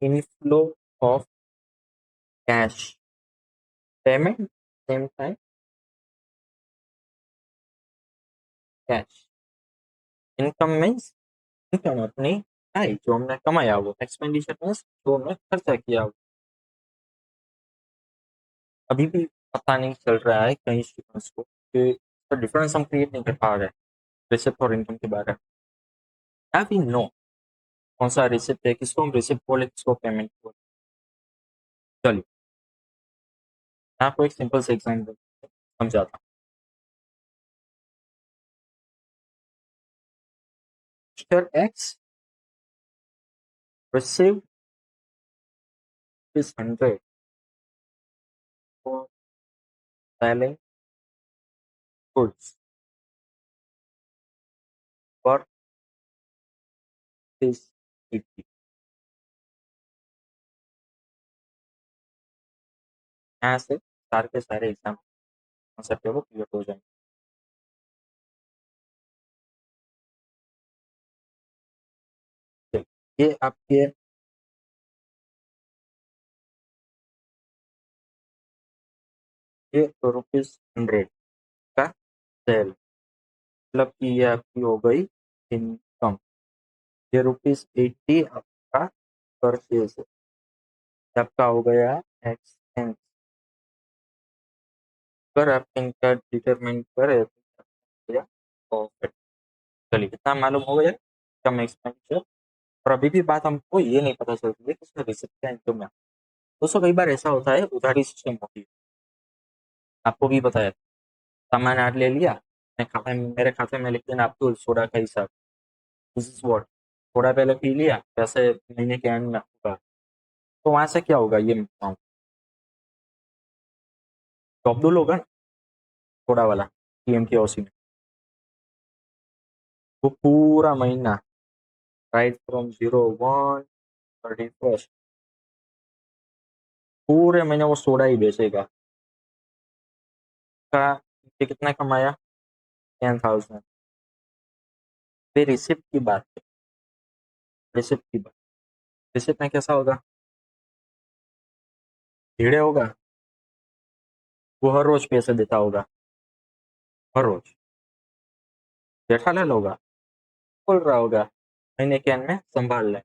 inflow of cash. Payment same time cash. Income means income अपनी आई जो हमने कमाया वो, एक्सपेंडिचर मीन्स जो हमने खर्चा किया वो। अभी भी पता नहीं चल रहा है कई स्टूडेंट्स को कि तो डिफरेंस हम क्रिएट नहीं कर पा रहे रिसिप्ट और इनकम के बारे में। अभी नो कौन सा रिसिप्ट है, किसको हम रिसिप्ट बोले, किसको पेमेंट बोले। चलिए मैं आपको एक सिंपल से एग्जाम्पल समझाता हूँ। Mister x received is 100 for selling goods for this 80। यहाँ से सारे के सारे एग्जाम कॉन्सेप्ट है वो क्लियर हो जाएंगे। ये आपके ये ₹100 का सेल, मतलब कि ये आपकी हो गई इनकम। ये ₹80 आपका परचेज है, ये आपका हो गया एक्सपेंस। अगर आप इनका डिटरमिन करें तो प्रॉफिट। चलिए कितना मालूम हो गया कम एक्सपेंडिचर। और अभी भी बात हमको ये नहीं पता चलती है कि उसमें रिसिप्ट क्या इनकम है। दोस्तों कई बार ऐसा होता है उधारी सिस्टम होती है, आपको भी पता है। सामान आज ले लिया, मेरे खाते में लिख देना अब्दुल सोडा का हिसाब, दिस इज व्हाट। थोड़ा पहले पी लिया, पैसे महीने के एंड में होगा। तो वहां से क्या होगा ये मैं बताऊँ। तो अब्दुल होगा ना थोड़ा वाला पीएम की ओसी में, वो पूरा महीना राइट फ्रॉम 01 31 पूरे महीने वो सोडा ही बेचेगा, का ये कितना कमाया 10,000। फिर रिसिप्ट की बात है, रिसिप्ट की बात, रिसिप्ट में कैसा होगा, धीरे होगा, वो हर रोज पैसे देता होगा, हर रोज जेठालाल होगा, बोल रहा होगा महीने के एंड में संभाल ले,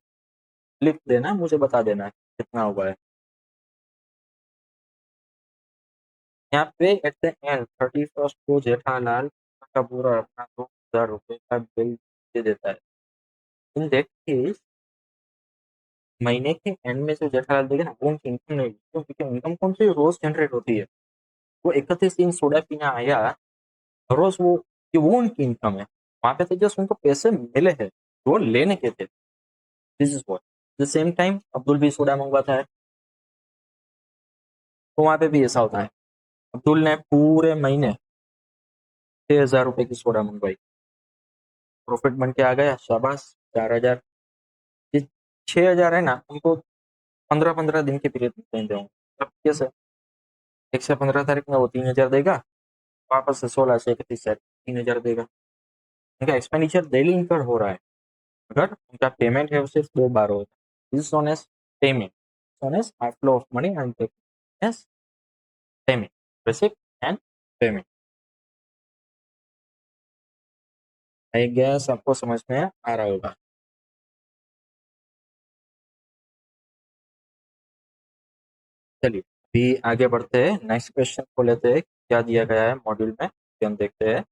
लिख देना मुझे बता देना कितना हुआ है। यहाँ पे एट द एंड 31st को जेठालाल का पूरा अपना 2,000 रुपये का बिल दे देता है। इन दैट केस महीने के एंड में जो जेठालाल देगा ना वो उनकी इनकम नहीं, क्योंकि इनकम कौन सी रोज जनरेट होती है। वो 31 दिन सोडा पीना आया, रोज वो उनकी इनकम है, वहां पे तो जस्ट उनको पैसे मिले हैं, वो लेने के थे। This is what the same time Abdul भी सोडा मंगवाता है, तो वहां पे भी ऐसा होता है। अब्दुल ने पूरे महीने 6,000 रुपए की सोडा मंगवाई, प्रॉफिट बन के आ गया, शाबाश 4,000। ये 6,000 है ना, उनको 15-15 दिन के पीरियड में देंगे। अब कैसे 1 से 15 तारीख में वो 3,000 देगा, वापस से 16 से 31 तारीख 3,000 देगा। उनका एक्सपेंडिचर डेली इनकम हो रहा है, अगर उनका पेमेंट है वो सिर्फ 2 बार होता है। This known as payment, known as outflow of money and as payment, receipt and payment. I guess आपको समझ में आ रहा होगा। चलिए अभी आगे बढ़ते हैं, नेक्स्ट क्वेश्चन को लेते हैं, क्या दिया गया है मॉड्यूल में, हम देखते हैं।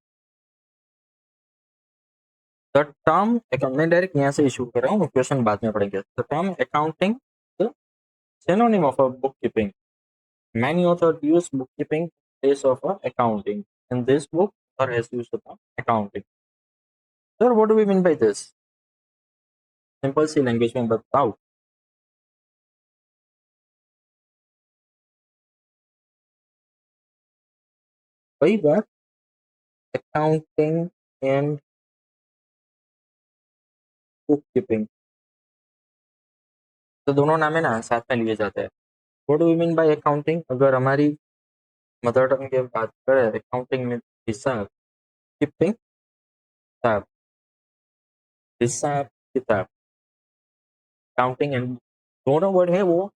द टर्म मैं डायरेक्ट यहाँ से इशू कर रहा हूँ, क्वेश्चन बाद में पढ़ेंगे। The term accounting synonym of a bookkeeping. Many authors use bookkeeping in place of accounting. In this book, author has used the term accounting. Sir, what do we mean by this? Simple सी language में बताओ। वही बात, accounting and book keeping, तो दोनों नाम है ना साथ में लिए जाते हैं। What do we mean by accounting? अगर हमारी मदर टंग की बात करें, अकाउंटिंग में हिसाब, कीपिंग हिसाब, हिसाब किताब, अकाउंटिंग एंड दोनों वर्ड है वो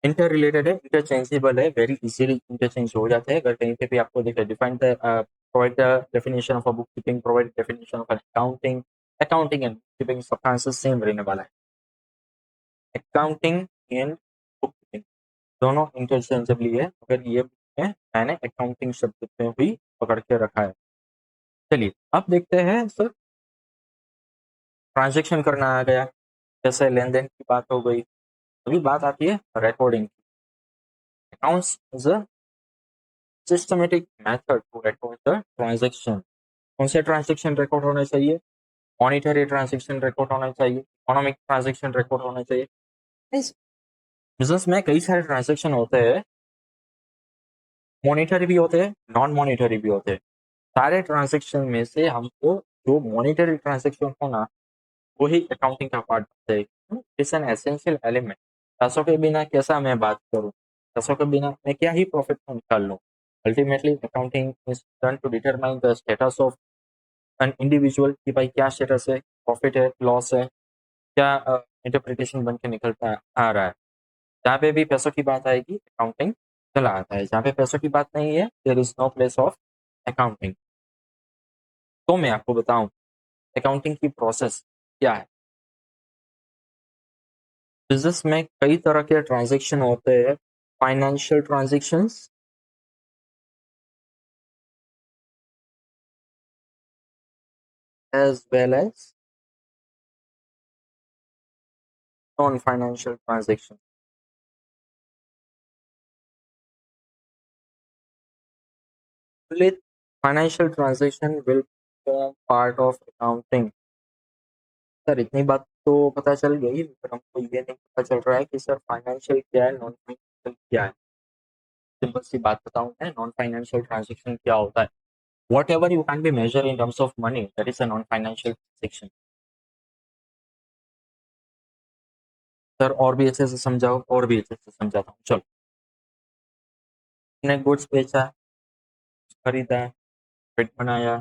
इंटर रिलेटेड है, इंटरचेंजेबल है, वेरी इजीली इंटरचेंज हो जाते हैं। अगर कहीं पे भी आपको देखा define the provide the definition of a book keeping, provide definition of accounting, accounting and keeping सबका आंसर सेम रहने वाला है। अकाउंटिंग एंड बुक कीपिंग दोनों इंटरचेंजेबली है, अगर ये है मैंने अकाउंटिंग शब्द में भी पकड़ के रखा है। चलिए अब देखते हैं सर, ट्रांजेक्शन करना आ गया, जैसे लेन देन की बात हो गई, अभी बात आती है रिकॉर्डिंग की। Accounts is a systematic method to record the transaction. कौन से ट्रांजेक्शन रिकॉर्ड होने चाहिए? मॉनिटरी ट्रांजेक्शन रिकॉर्ड होना चाहिए, इकोनॉमिक ट्रांजेक्शन रिकॉर्ड होना चाहिए। इस बिजनेस में कई सारे ट्रांजेक्शन होते हैं, मॉनिटरी भी होते हैं, नॉन मॉनिटरी भी होते हैं। सारे ट्रांजेक्शन में से हमको जो मॉनिटरी ट्रांजेक्शन होना वही अकाउंटिंग का पार्ट है। It's an essential element. पैसों के बिना कैसा मैं बात करूं, पैसों के बिना मैं क्या ही प्रॉफिट निकाल लूं। Ultimately accounting is done to determine the status of an individual, कि भाई क्या स्टेटस है, प्रॉफिट है, लॉस है, क्या इंटरप्रिटेशन बन के निकलता आ रहा है। जहाँ पे भी पैसों की बात आएगी अकाउंटिंग चला आता है, जहाँ पे पैसों की बात नहीं है there is no place of accounting. तो मैं आपको बताऊं अकाउंटिंग की प्रोसेस क्या है। बिजनेस में कई तरह के ट्रांजेक्शन होते हैं, financial transactions as well as non financial transaction. Financial transaction will form part of accounting. Sir इतनी बात तो पता चल गई, पर हमको ये नहीं पता चल रहा है कि सर फाइनेंशियल क्या है, नॉन फाइनेंशियल क्या है। सिंपल सी बात बताऊं मैं, नॉन फाइनेंशियल ट्रांजेक्शन क्या होता है? Whatever you can be measure in terms of money, that is a non financial transaction. Sir और भी अच्छे से समझाओ, और भी अच्छे से समझाता हूँ, चलो। ने गुड्स बेचा, खरीदा, फिट बनाया,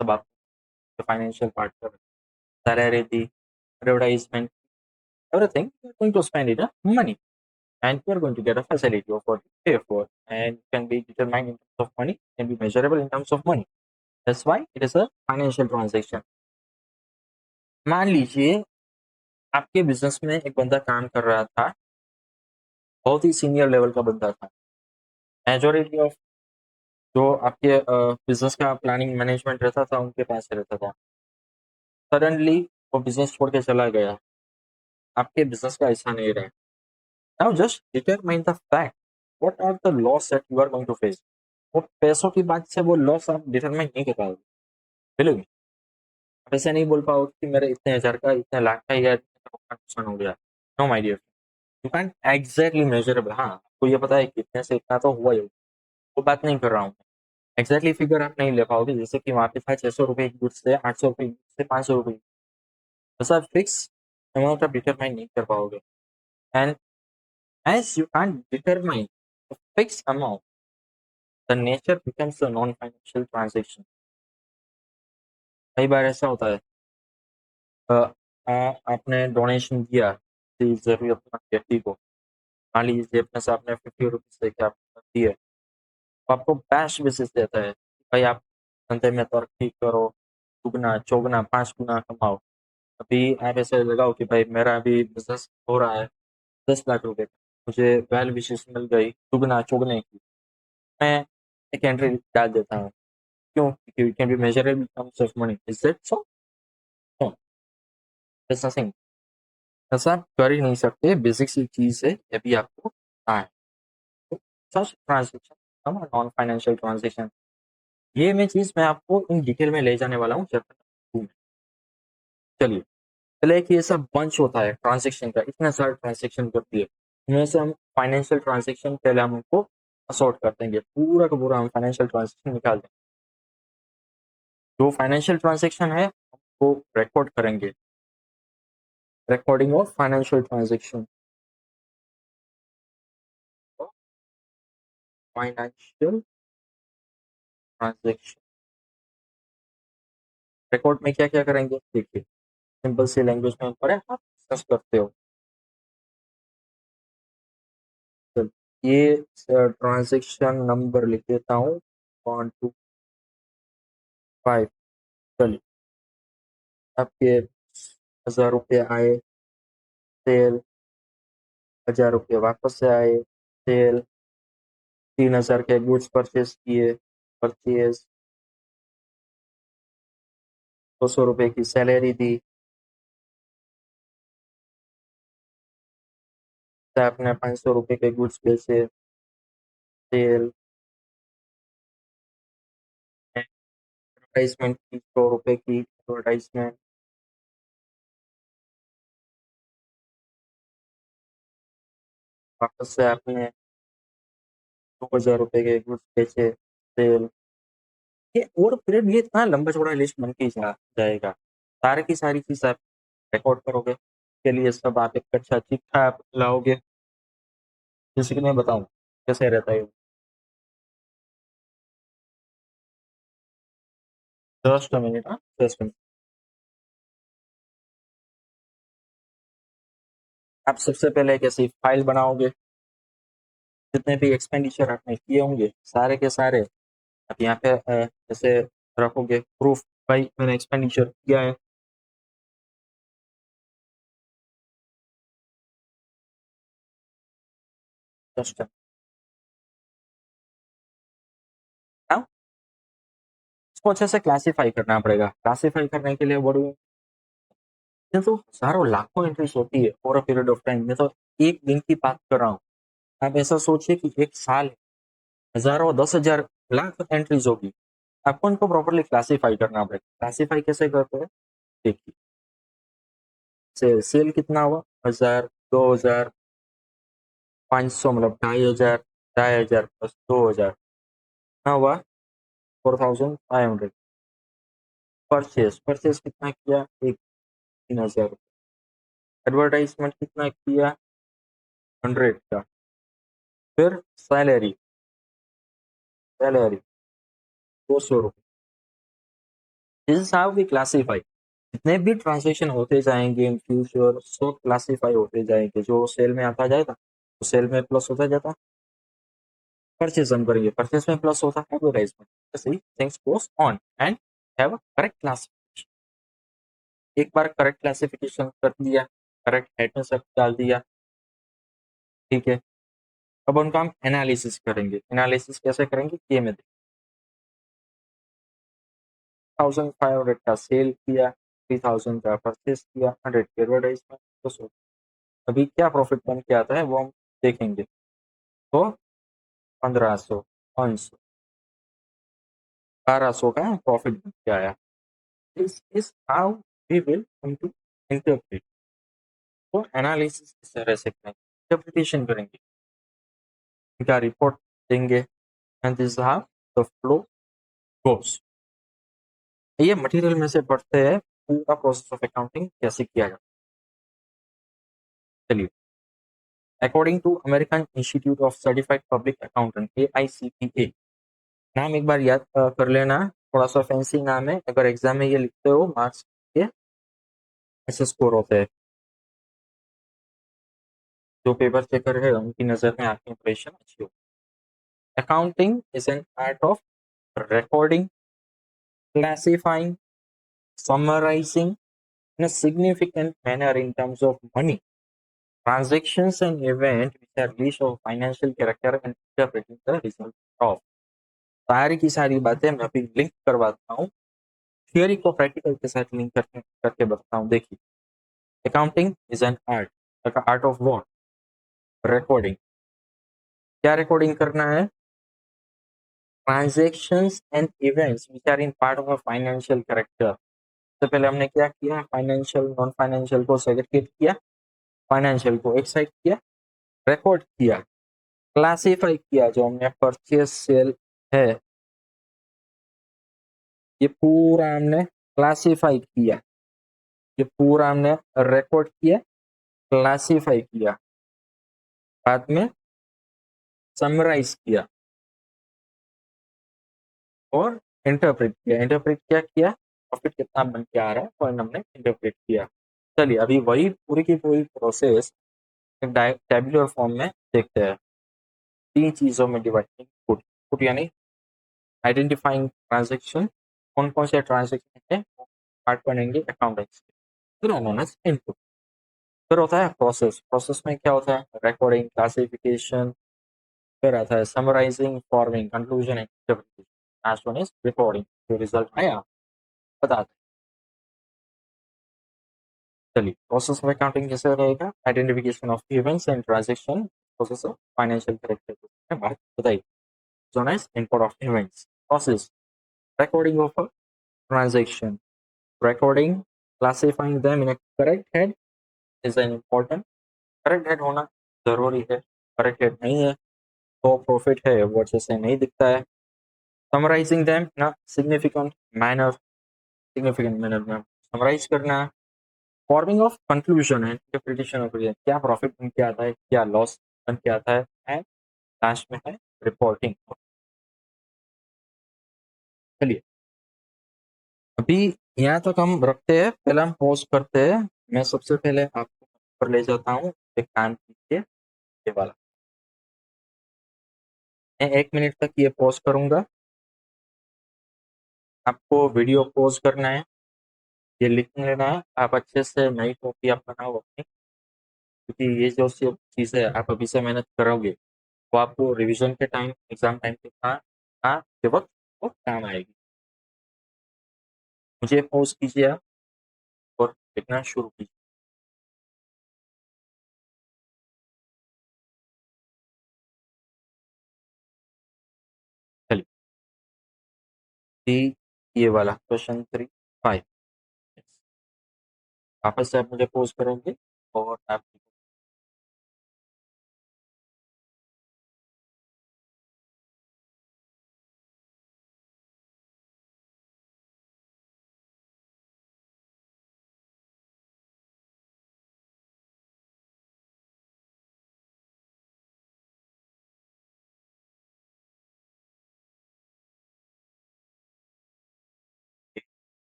तब आपको फाइनेंशियल पार्ट कर salary the, advertisement, everything you're going to spend it money, and you're going to get a facility of what you pay for, and can be determined in terms of money, can be measurable in terms of money. That's why it is a financial transaction. मान लीजिए आपके business में एक बंदा काम कर रहा था, बहुत ही सीनियर लेवल का बंदा था। मेजोरिटी ऑफ जो आपके बिजनेस का प्लानिंग मैनेजमेंट रहता था उनके पास रहता था। सडनली वो बिजनेस छोड़ के चला गया, आपके बिजनेस का ऐसा नहीं रहा। Now just determine the fact, what are the loss that you are going to face. वो पैसों की बात से वो लॉस आप डिटरमाइन नहीं कर पाओगे, बिल्कुल। आप ऐसे नहीं बोल पाओगे कि मेरे इतने हजार का, इतने लाख का या नुकसान हो गया। No my dear, you can exactly measurable. हाँ, आपको ये पता है कि इतने से इतना तो हुआ ही, वो बात नहीं कर रहा हूँ। एग्जैक्टली फिगर आप नहीं ले पाओगे, जैसे कि वहाँ पे था 600 रुपये की गुड्स से, 800 रुपये से 500 रुपये, वैसा फिक्स अमाउंट आप डिटरमाइन नहीं कर पाओगे। And as you can determine fix amount, the nature becomes a non financial transaction. कई बार ऐसा होता है, आपने डोनेशन दिया किसी जरूरतमंद व्यक्ति को, मान लीजिए अपने से आपने 50 रुपीज से क्या दिए, तो आपको कैश बेसिस देता है भाई आप धंधे में तरक्की करो, दुगना चौगना 5 गुना कमाओ। अभी आप ऐसे लगाओ कि भाई मेरा अभी बिजनेस हो रहा है 10 लाख रुपए का, मुझे वेल विशेष मिल गई दुगना चौगने की, मैं एक एंट्री डाल देता हूँ। क्यों? क्योंकि it can be measurable in terms of money. Is that so? No, that's nothing. ऐसा आप कर ही नहीं सकते, बेसिक सी चीज है, ये भी आपको पता है। तो such transaction, non financial transaction, ये मैं आपको इन डिटेल में ले जाने वाला हूँ चैप्टर 2 में। चलिए, पहले कि ये सब बंच होता है ट्रांजेक्शन का, इतना सारा ट्रांजेक्शन करती है, इनमें से हम फाइनेंशियल ट्रांजेक्शन पहले हम उनको सॉर्ट कर देंगे, पूरा का पूरा हम फाइनेंशियल ट्रांजेक्शन निकाल देंगे। जो फाइनेंशियल ट्रांजेक्शन है वो रिकॉर्ड करेंगे, recording of financial transaction, financial transaction record में क्या क्या करेंगे देखिए, सिंपल सी लैंग्वेज में पढ़े, आप डिस्कस करते हो। चल, ये ट्रांजेक्शन नंबर लिख देता हूँ 1 2 5। चलिए, आपके 1000 रुपये आए, सेल, 1000 रुपये वापस से आए, सेल, 3000 के गुड्स परचेज किए, परचेज, 200 रुपये की सैलरी दी, आपने 500 रुपये के गुड्स बेचे, सेल, एडवर्टाइजमेंट की 100 रुपये की एडवर्टाइजमेंट, वापस से आपने 2000 रुपये के गुड्स बेचे, सेल। ये और पीरियड, ये इतना लंबा चौड़ा लिस्ट बन के ही जाएगा, सारे की सारी चीज आप रिकॉर्ड करोगे, के लिए सब आप एक अच्छा चिट्ठा आप लाओगे, जैसे कि मैं बताऊं कैसे रहता है। जस्ट अ मिनट, हाँ जस्ट। आप सबसे पहले एक ऐसी फाइल बनाओगे, जितने भी एक्सपेंडिचर आपने किए होंगे सारे के सारे आप यहाँ पे जैसे रखोगे प्रूफ, भाई मैंने एक्सपेंडिचर किया है। जस्ट इसको अच्छे से क्लासीफाई करना पड़ेगा, क्लासीफाई करने के लिए बड़ी ये तो हजारों लाखों एंट्रीज होती है over a period of time में, तो एक दिन की बात कर रहा हूँ। आप ऐसा सोचिए कि एक साल हजारों 10,000 लाख एंट्रीज होगी, आपको इनको प्रॉपरली क्लासीफाई करना पड़ेगा। क्लासीफाई कैसे करते हैं देखिए, सेल, सेल कितना हुआ, 1000, 2000, 500, मतलब 2500, 2500 प्लस 2000 कितना हुआ, 4500। परचेस, परचेस कितना किया, एक 3000। एडवर्टाइजमेंट कितना किया, 100 का। फिर सैलरी, सैलरी 200 रुपये। This is how we classify. जितने भी ट्रांजेक्शन होते जाएंगे इन फ्यूचर सब क्लासीफाई होते जाएंगे। जो सेल में आता जाएगा तो सेल में प्लस होता जाता, परचेज हम करेंगे परचेज में प्लस होता है एडवर्टाइजमेंट, जैसे things goes on and have a correct classification. एक बार करेक्ट क्लासिफिकेशन कर दिया, करेक्ट हेड में सब डाल दिया, ठीक है। अब उनका हम एनालिसिस करेंगे। एनालिसिस कैसे करेंगे ये में 1500 का सेल किया, 3000 का परचेज किया, 100 की एडवर्टाइजमेंट, तो सो अभी क्या प्रॉफिट बन के आता है वो हम देखेंगे। तो 1500, 500, 1200 का प्रॉफिट बन के आया। This is how we will come to interpret. तो एनालिसिस इस तरह से करेंगे, इंटरप्रिटेशन करेंगे, इनका रिपोर्ट देंगे, and this how the flow goes. ये मटेरियल में से पढ़ते हैं पूरा प्रोसेस ऑफ अकाउंटिंग कैसे किया जाता है। चलिए, according to American institute of certified public accountant AICPA, नाम एक बार याद कर लेना, थोड़ा सा फैंसी नाम है। अगर एग्जाम में ये लिखते हो मार्क्स के ऐसे स्कोर होते हैं। जो पेपर चेकर है उनकी नजर में आपकी इंप्रेशन अच्छी हो। Accounting is an art of recording, classifying, summarizing in a significant manner in terms of money, transactions and events which are least of financial character and interpreting the result of। सारी की सारी बातें मैं अभी link करवाता हूँ, theory को practical के साथ लिंक करके बताता हूँ। देखिए, accounting is an art, the art of what, recording. क्या रिकॉर्डिंग करना है? Transactions and events which are in part of a financial character. तो पहले हमने क्या किया, फाइनेंशियल नॉन फाइनेंशियल को सेग्रीगेट किया, फाइनेंशियल को एक साइड किया, रिकॉर्ड किया, क्लासिफाई किया। जो हमने परचेस सेल है ये पूरा हमने क्लासिफाई किया, ये पूरा हमने रिकॉर्ड किया, क्लासिफाई किया, बाद में समराइज किया और इंटरप्रेट किया। इंटरप्रेट क्या किया, प्रॉफिट कितना बन के आ रहा है पॉइंट हमने इंटरप्रेट किया। चलिए, अभी वही पूरी की पूरी प्रोसेस टैबुलर फॉर्म में देखते हैं। तीन चीजों में डिवाइड, पुट, पुट यानी आइडेंटिफाइंग ट्रांजेक्शन, कौन कौन से ट्रांजेक्शन है पार्ट बनेंगे अकाउंटेंट्स के, फिर नोन एज इनपुट। फिर होता है प्रोसेस। प्रोसेस में क्या होता है, रिकॉर्डिंग, क्लासिफिकेशन, फिर आता है summarizing, forming, conclusion and interpretation. Last one is recording. जो रिजल्ट आया बताते हैं। चलिए, प्रोसेस ऑफ अकाउंटिंग कैसे रहेगा, identification of events and transaction, process of financial character बात बताइए। known as input of events. Process, recording of a transaction, recording, classifying them in a correct head is an important। correct head होना जरूरी है, correct head नहीं है तो profit है वो अच्छे से नहीं दिखता है। समराइजिंग them ना सिग्निफिकेंट मैनर, सिग्निफिकेंट मैनर में समराइज करना। फॉर्मिंग ऑफ कंक्लूजन है, इंटरप्रिटेशन ऑफ क्या प्रॉफिट बन के आता है, क्या लॉस बन के आता है, एंड लास्ट में है रिपोर्टिंग। चलिए, अभी यहाँ तक हम रखते हैं, पहले हम पॉज करते हैं। मैं सबसे पहले आपको पर ले जाता हूँ, एक काम कीजिए ये वाला। मैं 1 मिनट तक ये पॉज करूंगा, आपको वीडियो पॉज करना है, ये लिख लेना है। आप अच्छे से नई कॉपी आप बनाओ अपनी, क्योंकि ये जो सब चीज़ें आप अभी से मेहनत करोगे वो आपको रिवीजन के टाइम, एग्जाम टाइम के वक्त वो काम आएगी। मुझे पॉज कीजिए आप और लिखना शुरू कीजिए। चलिए, ये वाला क्वेश्चन 3, 5 वापस से आप मुझे पोज करोगे और आप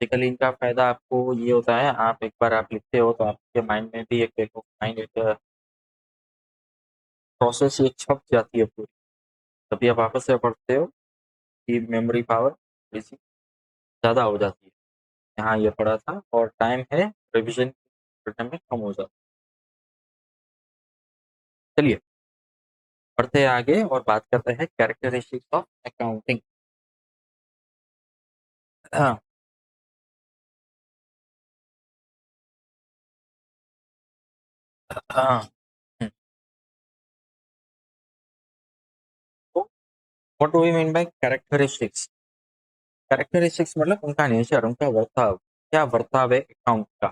बेसिकली इनका फ़ायदा आपको ये होता है, आप एक बार आप लिखते हो तो आपके माइंड में भी एक बैक ऑफ माइंड एक प्रोसेस ये छप जाती है पूरी। तभी आप वापस से पढ़ते हो कि मेमोरी पावर थोड़ी-सी ज़्यादा हो जाती है। यहाँ ये पढ़ा था और टाइम है रिविज़न करने में कम हो जाता है। चलिए बढ़ते हैं आगे और बात करते हैं कैरेक्टरिस्टिक्स ऑफ अकाउंटिंग। हाँ, हाँ। हुँ, तो what do we mean by characteristics? Characteristics मतलब उनका नेचर, उनका वर्ताव। क्या वर्ताव है अकाउंट का?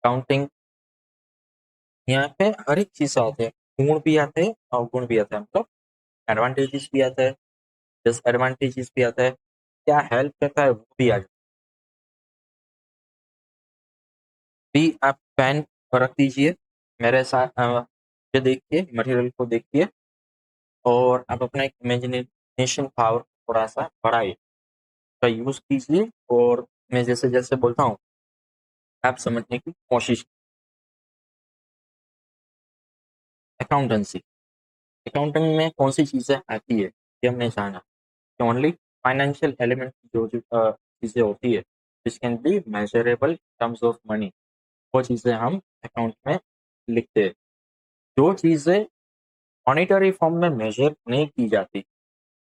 अकाउंटिंग यहाँ पे हर एक चीज़ आते हैं, गुण भी आते हैं, अवगुण भी आते हैं, मतलब एडवांटेजेस भी आता है, डिसएडवांटेजेस भी आता है, क्या हेल्प करता है वो भी आ जाता है। भी आप पेन रख दीजिए मेरे साथ, ये देखिए मटेरियल को देखिए और आप अपना एक इमेजिनेशन पावर थोड़ा-सा बढ़ाइए, उसका यूज़ कीजिए और मैं जैसे-जैसे बोलता हूँ, आप समझने की कोशिश। अकाउंटेंसी, अकाउंटिंग में कौन-सी चीज़ें आती है, ये हमने जाना। ओनली फाइनेंशियल एलिमेंट जो चीज़ें होती है, which can be measurable in terms of money, वो चीज़ें हम अकाउंट में लिखते हैं। जो चीज़ें मॉनेटरी फॉर्म में मेजर नहीं की जाती,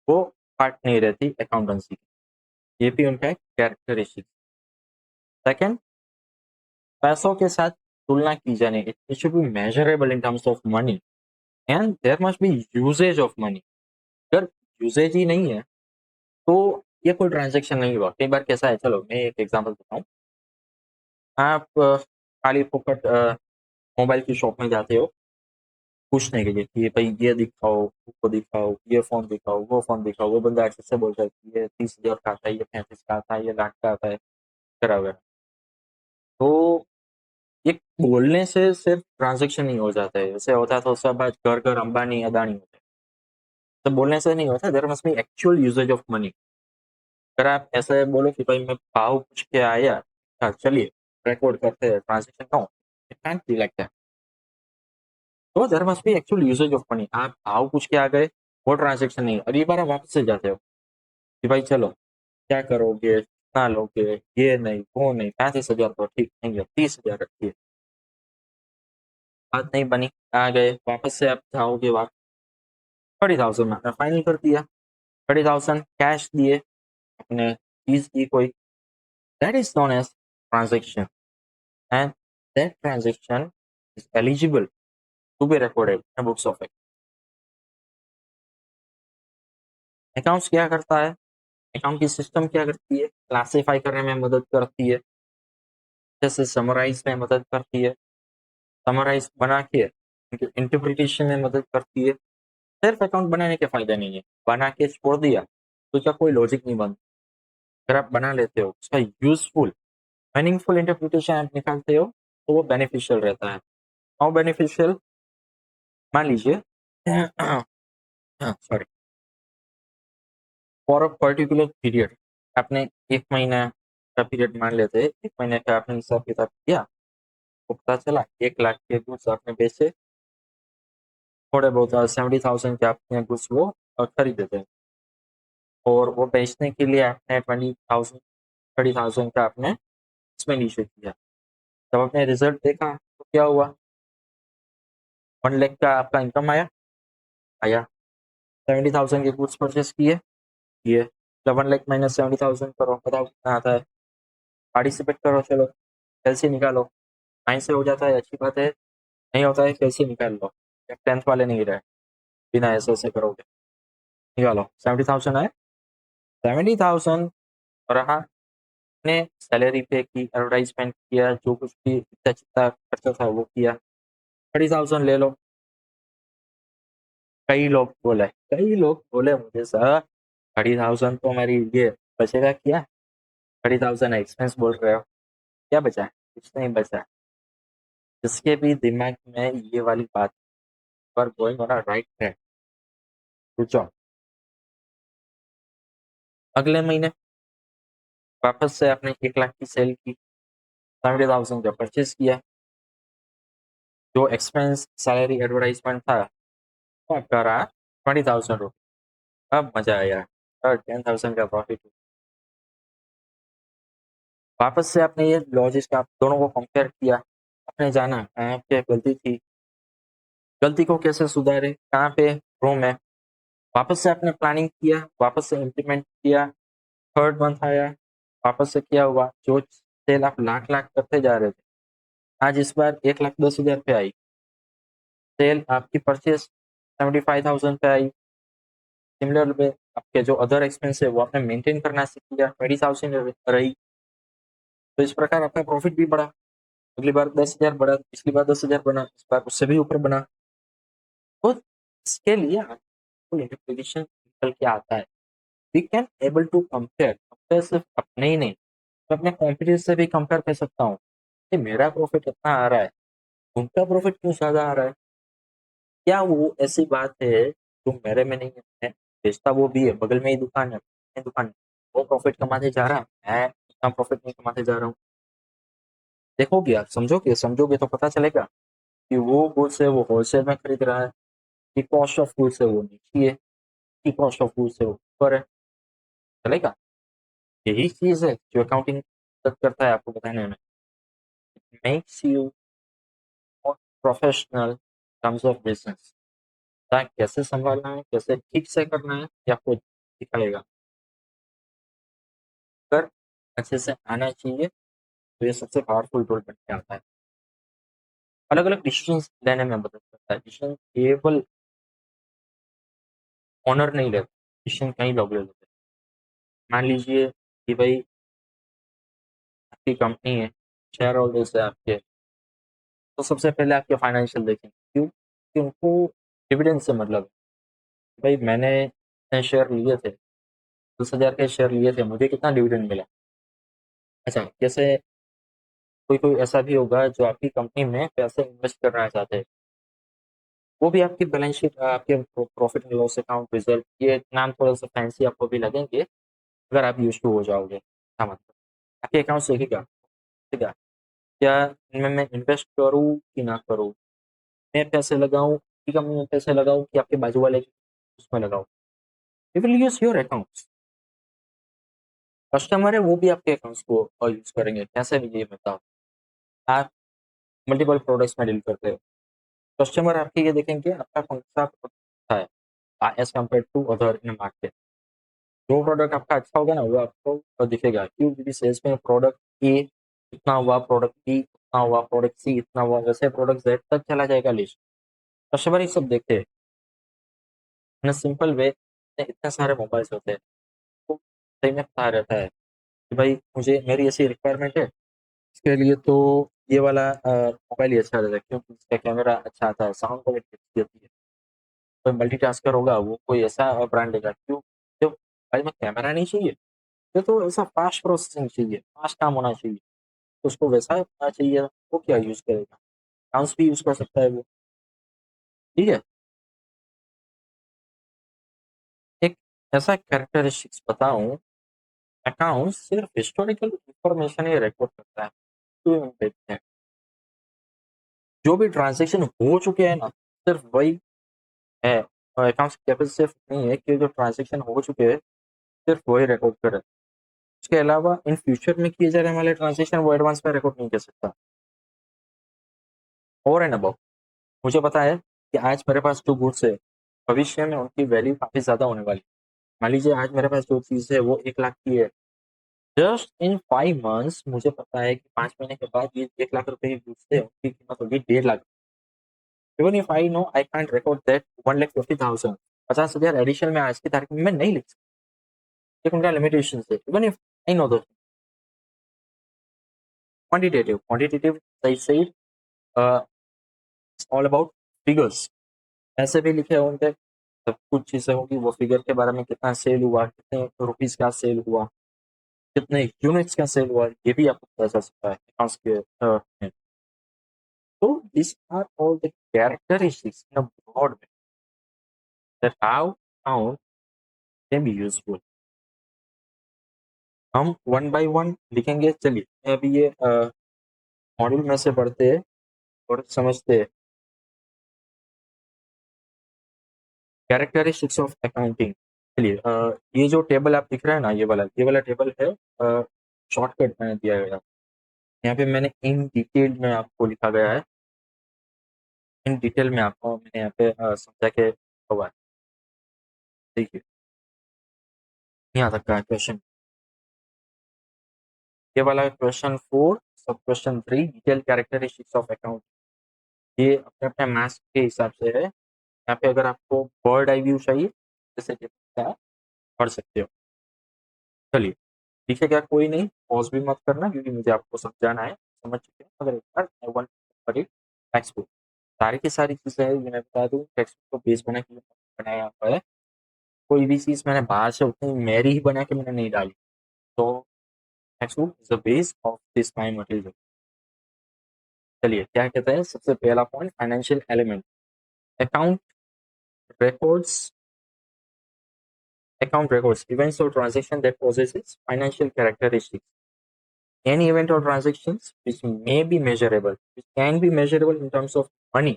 वो पार्ट नहीं रहती अकाउंटेंसी की। ये भी उनका एक कैरेक्टरिस्टिक। सेकंड, पैसों के साथ तुलना की जानी, it should be measurable in terms of money and there must be usage of money. अगर यूसेज ही नहीं है, तो ये कोई ट्रांज़ैक्शन नहीं हुआ। कई बार कैसा है, चलो मैं एक एग्ज़ाम्पल बताऊँ। आप खाली फोकट मोबाइल की शॉप में जाते हो, पूछने के लिए कि भई ये दिखाओ, वो दिखाओ, ये फ़ोन दिखाओ, वो फ़ोन दिखाओ। वो बंदा अच्छे से बोलता है कि ये 30,000 का आता है, ये 35 का आता है, ये लाख का आता है, वगैरह-वगैरह। तो ये बोलने से सिर्फ ट्रांज़ैक्शन नहीं हो जाता है। ऐसे होता तो सब आज घर-घर अंबानी, अदानी होते। तो बोलने से नहीं होता, there must be actual usage of money. अगर आप ऐसे बोलो कि भाई मैं भाव पूछ के आया, हाँ, चलिए रिकॉर्ड करते हैं transaction, no, it can't be like that. तो there must be actual usage of money. आप भाव पूछ के आ गए, वो ट्रांज़ैक्शन नहीं। अगली बार आप वापस से जाते हो कि भाई चलो, क्या करोगे? कितना लोगे? ये नहीं, वो नहीं, 35,000 तो ठीक नहीं है, 30,000 रखिए। बात नहीं बनी, आ गए, वापस से आप जाओगे 30,000 में आपने फाइनल कर दिया। 30,000 कैश दिए, आपने चीज़ दी कोई, that is known as transaction and that transaction is eligible to be recorded in books of accounts. क्या करता है? अकाउंट की सिस्टम क्या करती है? क्लासिफाई करने में मदद करती है, जैसे समराइज़ में मदद करती है, समराइज़ बना के उनके इंटरप्रिटेशन में मदद करती है। सिर्फ अकाउंट बनाने के फ़ायदे नहीं है, बना के छोड़ दिया, तो उसका कोई लॉजिक नहीं बनता। अगर आप बना लेते हो, उसका यूज़फुल, मीनिंगफुल इंटरप्रिटेशन आप निकालते हो, तो वो बेनिफिशियल रहता है। How beneficial? मान लीजिए sorry, for a particular period, आपने 1 महीना का पीरियड मान लेते हैं, 1 महीने का आपने हिसाब-किताब किया, तो पता चला 1 लाख के गुड्स आपने बेचे, थोड़े बहुत 70,000 के आपने गुड्स वो खरीदे थे और वो बेचने के लिए आपने 20,000 30,000 का आपने एक्सपेंडिचर किया। जब आपने रिज़ल्ट देखा तो क्या हुआ? 1 लाख का आपका इनकम आया? आया। 70,000 के गुड्स परचेज़ किए? किए। जब 1 लाख माइनस 70,000 करो, बताओ कितना आता है? पार्टिसिपेट करो चलो, एलसी निकालो। 9 से हो जाता है, अच्छी बात है, नहीं होता है कैलसी निकाल लो। या 10th वाले नहीं रहे, बिना ऐसे-ऐसे करोगे। निकालो, 70,000 आए? 70,000 रहा, आपने सैलरी पे की, एडवर्टाइज़मेंट किया, जो कुछ भी इतना-चित्ता खर्चा था वो किया। 30,000 ले लो। कई लोग बोले मुझे, सर 30,000 तो हमारी ये बचेगा क्या? 30,000 एक्सपेंस बोल रहे हो, क्या बचा है? कुछ नहीं बचा। जिसके भी दिमाग में ये वाली बात पर going on a right track, रुक जाओ। अगले महीने वापस से आपने 1 लाख की सेल की, 70,000 का परचेज किया, जो एक्सपेंस सैलरी एडवर्टाइजमेंट था वो आपका रहा 20,000 रुपये। अब मजा आया, 10,000 का प्रॉफिट। वापस से आपने ये लॉजिक आप दोनों को कंपेयर किया, आपने जाना कहाँ पे गलती थी, गलती को कैसे सुधारे, कहाँ पे रूम है। वापस से आपने प्लानिंग किया, वापस से इम्प्लीमेंट किया, थर्ड मंथ आया, वापस से किया हुआ, जो सेल आप लाख लाख करते जा रहे थे, आज इस बार 1,10,000 पे आई सेल, आपकी परचेज 75,000 पे आई। सिमिलर वे आपके जो अदर एक्सपेंस है वो आपने मेंटेन करना सीख लिया, 20,000 रही, तो इस प्रकार आपका प्रॉफिट भी बढ़ा। अगली बार 10,000 बढ़ा, पिछली बार 10,000 बना, इस बार उससे भी ऊपर बना। तो इसके लिए आपको इंटरप्रिटेशन निकल के आता है। We can able to compare, compare सिर्फ अपने ही नहीं, मैं अपने कॉम्पिटिटर से भी कंपेयर कर सकता हूँ कि मेरा प्रॉफिट इतना आ रहा है, उनका प्रॉफिट क्यों ज्यादा आ रहा है। क्या वो ऐसी बात है जो मेरे में नहीं है, बेचता वो भी है, बगल में ही दुकान है, दुकान, वो प्रॉफिट कमाते जा रहा है, मैं इतना प्रॉफिट नहीं कमाते जा रहा हूँ। देखोगे आप, समझोगे समझोगे तो पता चलेगा कि वो गुड्स है वो होलसेल में खरीद रहा है, कि कॉस्ट ऑफ गुड्स है वो नीचे है, कि कॉस्ट ऑफ गुड्स है वो ऊपर है। चलेगा, यही चीज है जो अकाउंटिंग करता है आपको बताने में, makes you professional terms of business. कैसे संभालना है, कैसे ठीक से करना है, ये आपको सिखाएगा। अगर अच्छे से आना चाहिए तो ये सबसे पावरफुल टूल बन के आता है। अलग अलग डिसीजन लेने में मदद करता है। डिसीजन केवल ऑनर नहीं लेता, डिसीजन कई लोग ले लेते हैं। मान लीजिए कि भाई आपकी कंपनी है, शेयर होल्डर्स है आपके, तो सबसे पहले आपके फाइनेंशियल देखेंगे, क्यों कि उनको डिविडेंड से मतलब है। भाई मैंने इतने शेयर लिए थे, 10,000 के शेयर लिए थे, मुझे कितना डिविडेंड मिला। अच्छा, जैसे कोई कोई ऐसा भी होगा जो आपकी कंपनी में पैसे इन्वेस्ट करना चाहते हैं, वो भी आपकी बैलेंस शीट, आपके profit and loss account, result, ये नाम थोड़ा सा फैंसी आपको भी लगेंगे, अगर आप यूज टू हो जाओगे। हाँ, मतलब आपके अकाउंट देखेगा, ठीक है, क्या इनमें मैं इन्वेस्ट करूँ कि ना करूँ, मैं पैसे लगाऊं कि कंपनी में पैसे लगाऊं, कि आपके बाजू वाले उसमें लगाऊं। You will use your accounts. Customer है वो भी आपके अकाउंट्स को यूज करेंगे, कैसे भी ये बताओ। आप मल्टीपल प्रोडक्ट्स में डील करते हो, कस्टमर आपके ये देखेंगे आपका कौन सा प्रोडक्ट अच्छा है as compare to other in market. जो प्रोडक्ट आपका अच्छा होगा ना वो आपको दिखेगा, क्योंकि सेल्स में प्रोडक्ट ए इतना हुआ, प्रोडक्ट बी इतना हुआ, प्रोडक्ट सी इतना हुआ, वैसे प्रोडक्ट जेड तक चला जाएगा लिस्ट। कस्टमर ये सब देखते हैं सिंपल वे। इतने सारे मोबाइल्स होते हैं, तो सही में पता रहता है कि भाई मुझे मेरी ऐसी रिक्वायरमेंट है, इसके लिए तो ये वाला मोबाइल ही अच्छा रहता है, क्योंकि इसका कैमरा अच्छा आता है, साउंड क्वालिटी अच्छी होती है। कोई मल्टीटास्कर होगा वो कोई ऐसा ब्रांड लेगा, क्यों, तो भाई में कैमरा नहीं चाहिए, ये तो ऐसा फास्ट प्रोसेसिंग चाहिए, फास्ट काम होना चाहिए, तो उसको वैसा होना चाहिए, वो क्या यूज करेगा, माउस भी यूज कर सकता है वो। ठीक है, एक ऐसा कैरेक्टरिस्टिक्स बताऊं, अकाउंट सिर्फ हिस्टोरिकल इंफॉर्मेशन ही रिकॉर्ड करता है, तो देखते हैं जो भी ट्रांजेक्शन हो चुके हैं ना, सिर्फ वही है। अकाउंट्स की कैपेसिटी सिर्फ नहीं है कि जो ट्रांजेक्शन हो चुके हैं सिर्फ वही रिकॉर्ड करे, उसके अलावा इन फ्यूचर में किए जाने वाले ट्रांजेक्शन वो एडवांस में रिकॉर्ड नहीं कर सकता। और एंड अबव मुझे पता है कि आज मेरे पास जो गुड्स है, भविष्य में उनकी वैल्यू काफी ज्यादा होने वाली है। मान लीजिए आज मेरे पास जो चीज है वो 1 लाख की है, जस्ट इन 5 मंथ्स मुझे पता है कि 5 महीने के बाद ये 1 लाख रुपए की गुड्स है, उनकी कीमत होगी 1.5 lakh. Even if I know I can't record that 1,50,000, 50,000 addition में आज की तारीख में मैं नहीं लिख सकता, क्योंकि उनका लिमिटेशन है। इवन इफ आई नो दो क्वांटिटेटिव क्वांटिटेटिव सही सही, ऑल अबाउट फिगर्स, ऐसे भी लिखे होंगे, सब कुछ चीजें होगी, वो फिगर के बारे में कितना सेल हुआ, कितने रुपीज का सेल हुआ, कितने यूनिट्स का सेल हुआ, ये भी आपको पता चल सकता है अकाउंट्स के में। तो this are all the characteristics in a broad way that how account can be useful. हम वन बाय वन लिखेंगे। चलिए अभी ये मॉड्यूल में से पढ़ते हैं और समझते हैं। Characteristics of accounting. चलिए ये जो टेबल आप दिख रहा है ना, ये वाला टेबल है, शॉर्टकट मैंने दिया गया। यहाँ पे मैंने इन डिटेल में आपको लिखा गया है, इन डिटेल में आपको मैंने यहाँ पे समझा के हुआ है। देखिए यहाँ तक का क्वेश्चन, ये वाला क्वेश्चन 4 सब question 3 detail characteristics of account, ये अपने अपने मैथ्स के हिसाब से है। यहाँ पे अगर आपको बर्ड आई व्यू चाहिए जैसे कि आप पढ़ सकते हो। चलिए लिखेगा कोई नहीं, पॉज भी मत करना क्योंकि मुझे आपको समझाना है, समझ चुके हैं। अगर एक बार I want to textbook, सारी की सारी चीज़ें हैं ये मैं बता दूँ, टेक्स्ट बुक को बेस बना के बनाया हुआ है। कोई भी चीज़ मैंने बाहर से उतनी मेरी ही बना के मैंने नहीं डाली। तो text book is the base of this my material. चलिए क्या कहते हैं, सबसे पहला point financial element. Account records account records events or transaction that possesses financial characteristics. Any event or transactions which may be measurable, which can be measurable in terms of money,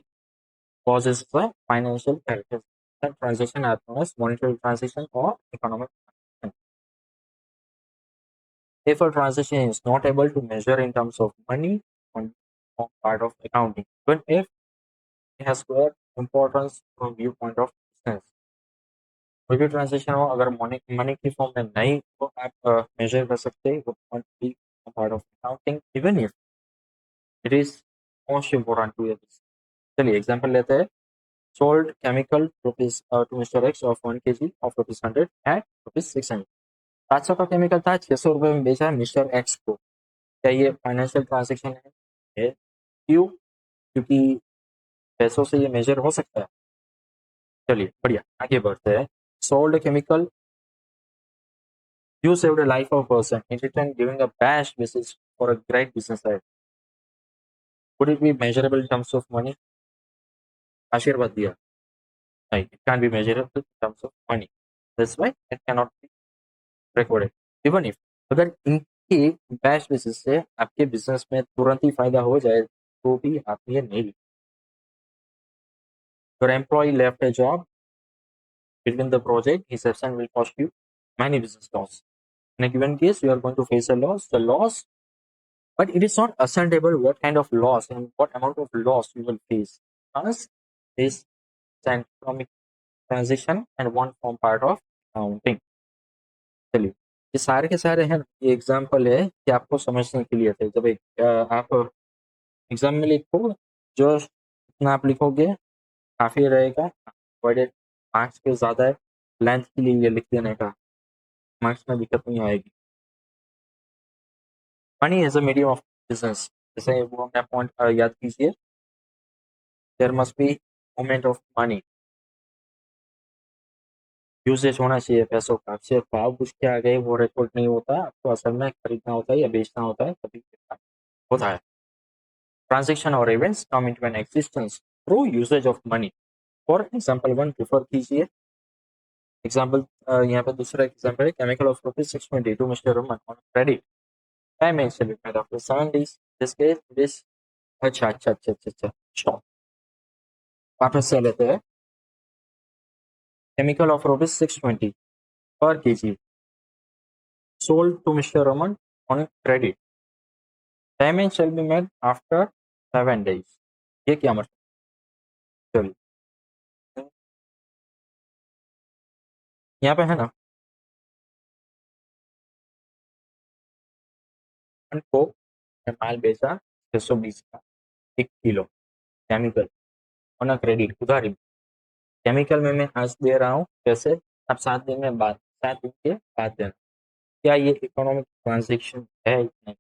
possesses a financial characteristic. That transaction are known as monetary transaction or economic transaction. If a transaction is not able to measure in terms of money on part of accounting, even if it has great importance from viewpoint of business, कोई भी transaction हो अगर money money की form में नहीं तो आप major कर सकते हैं, वो be part of accounting even if it is most important to your. चलिए एग्जांपल लेते हैं। Sold chemical rupees to mister X of 1 kg of rupees 100 at rupees 600। 700 का केमिकल था, 600 रुपये में बेचा है मिस्टर एक्स को। क्या ये फाइनेंशियल ट्रांजेक्शन है? क्यों? क्योंकि पैसों से ये मेजर हो सकता है। चलिए बढ़िया आगे बढ़ते हैं। Sold chemical, you saved a life of a person, in return giving a bash message for a great business side. Would it be measurable in terms of money? आशीर्वाद दिया, नहीं, it can't be measurable in terms of money. That's why it cannot be recorded. Even if अगर इनके bash basis से आपके business में तुरंत ही फायदा हो जाए तो भी आप ये नहीं। Your employee left a job between the project, his absence will cost you many business loss. In a given case, you are going to face a loss. The loss, but it is not ascertainable what kind of loss and what amount of loss you will face. Thus, is an economic transition and one form part of accounting. चलिए ये सारे के सारे हैं, ये example है कि आपको समझने के लिए थे। जब एक आप एग्जाम में लिखो, जो इतना आप लिखोगे काफ़ी रहेगा, बड़े मार्क्स के ज़्यादा है, लेंथ के लिए ये लिख देने का मार्क्स में दिक्कत नहीं आएगी। Money as a medium of business, जैसे वो अपना पॉइंट याद कीजिए, there must be movement of money, usage होना चाहिए पैसों का। सिर्फ भाव कुछ के आ गए वो रिकॉर्ड नहीं होता, आपको असल में खरीदना होता है या बेचना होता है तभी होता है। ट्रांजेक्शन और events come into an existence through usage of money. For example 1 prefer कीजिए। एग्जांपल यहाँ पे दूसरा एग्जांपल है, chemical of ₹622 mister Roman on credit, payment shall be made after 7 days। जिसके दिस अच्छा स्टॉप, वापस से लेते हैं। Chemical of ₹620 per kg sold to Mr. Raman on credit, payment shall be made after 7 days। ये क्या मतलब? चलिए यहाँ पे है ना, को माल बेचा 620 का 1 किलो केमिकल ऑन क्रेडिट, उधारी। केमिकल में मैं आज दे रहा हूँ पैसे, अब 7 दिन में बाद, 7 दिन के बाद देना। क्या ये इकोनॉमिक ट्रांजेक्शन है? नहीं,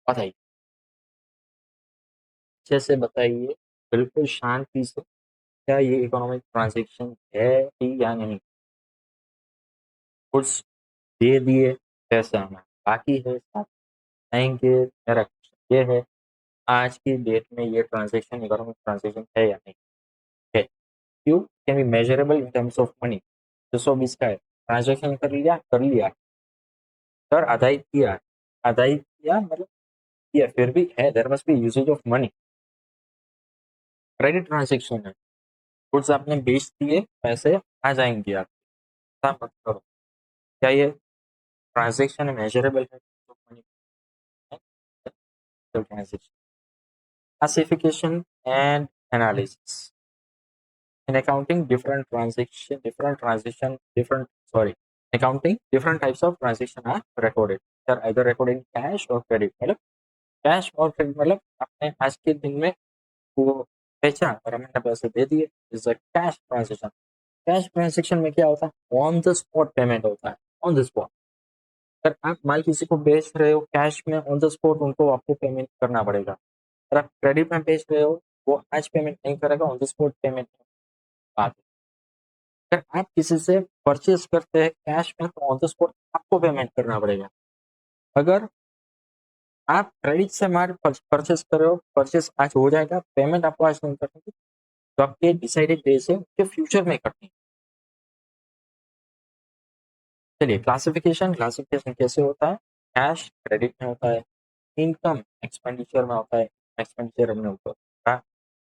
बताइए, अच्छे से बताइए, बिल्कुल शांति से, क्या ये इकोनॉमिक ट्रांजेक्शन है ही या नहीं? कुछ दे दिए, पैसा हमें बाकी है, साथ आएंगे। मेरा क्वेश्चन ये है, आज की डेट में ये ट्रांजेक्शन इकोनॉमिक ट्रांजेक्शन है या नहीं है? क्यों? Can be measurable in terms of money. 220 का है, ट्रांजेक्शन कर लिया, सर अदाई किया मतलब किया, फिर भी है, there must be usage of money. Credit transaction है, गुड्स आपने बेच दिए, पैसे आ जाएंगे आप, ऐसा मत करो। क्या ये ट्रांजेक्शन मेजरेबल है? तो money transaction. Classification and analysis in accounting, different types of transaction are recorded. They're either recorded in cash or credit। मतलब कैश और क्रेडिट मतलब आपने आज के दिन में वो बेचा और हमने पैसे दे दिए, is a cash transaction. Cash transaction में क्या होता है? ऑन द स्पॉट पेमेंट होता है, ऑन द स्पॉट। अगर आप माल किसी को बेच रहे हो कैश में, ऑन द स्पॉट उनको आपको पेमेंट करना पड़ेगा। अगर आप क्रेडिट में बेच रहे हो, वो आज पेमेंट नहीं करेगा, ऑन द स्पॉट पेमेंट। अगर आप किसी से परचेज करते हैं कैश में, तो ऑन द स्पॉट आपको पेमेंट करना पड़ेगा। अगर आप क्रेडिट से माल परचेज कर रहे हो, परचेज आज हो जाएगा, पेमेंट आपको आज नहीं करनी, तो आपके डिसाइडेड डे से उसके फ्यूचर में करनी। चलिए क्लासिफिकेशन कैसे होता है? कैश क्रेडिट में होता है, इनकम एक्सपेंडिचर में होता है, एक्सपेंडिचर हमने ऊपर,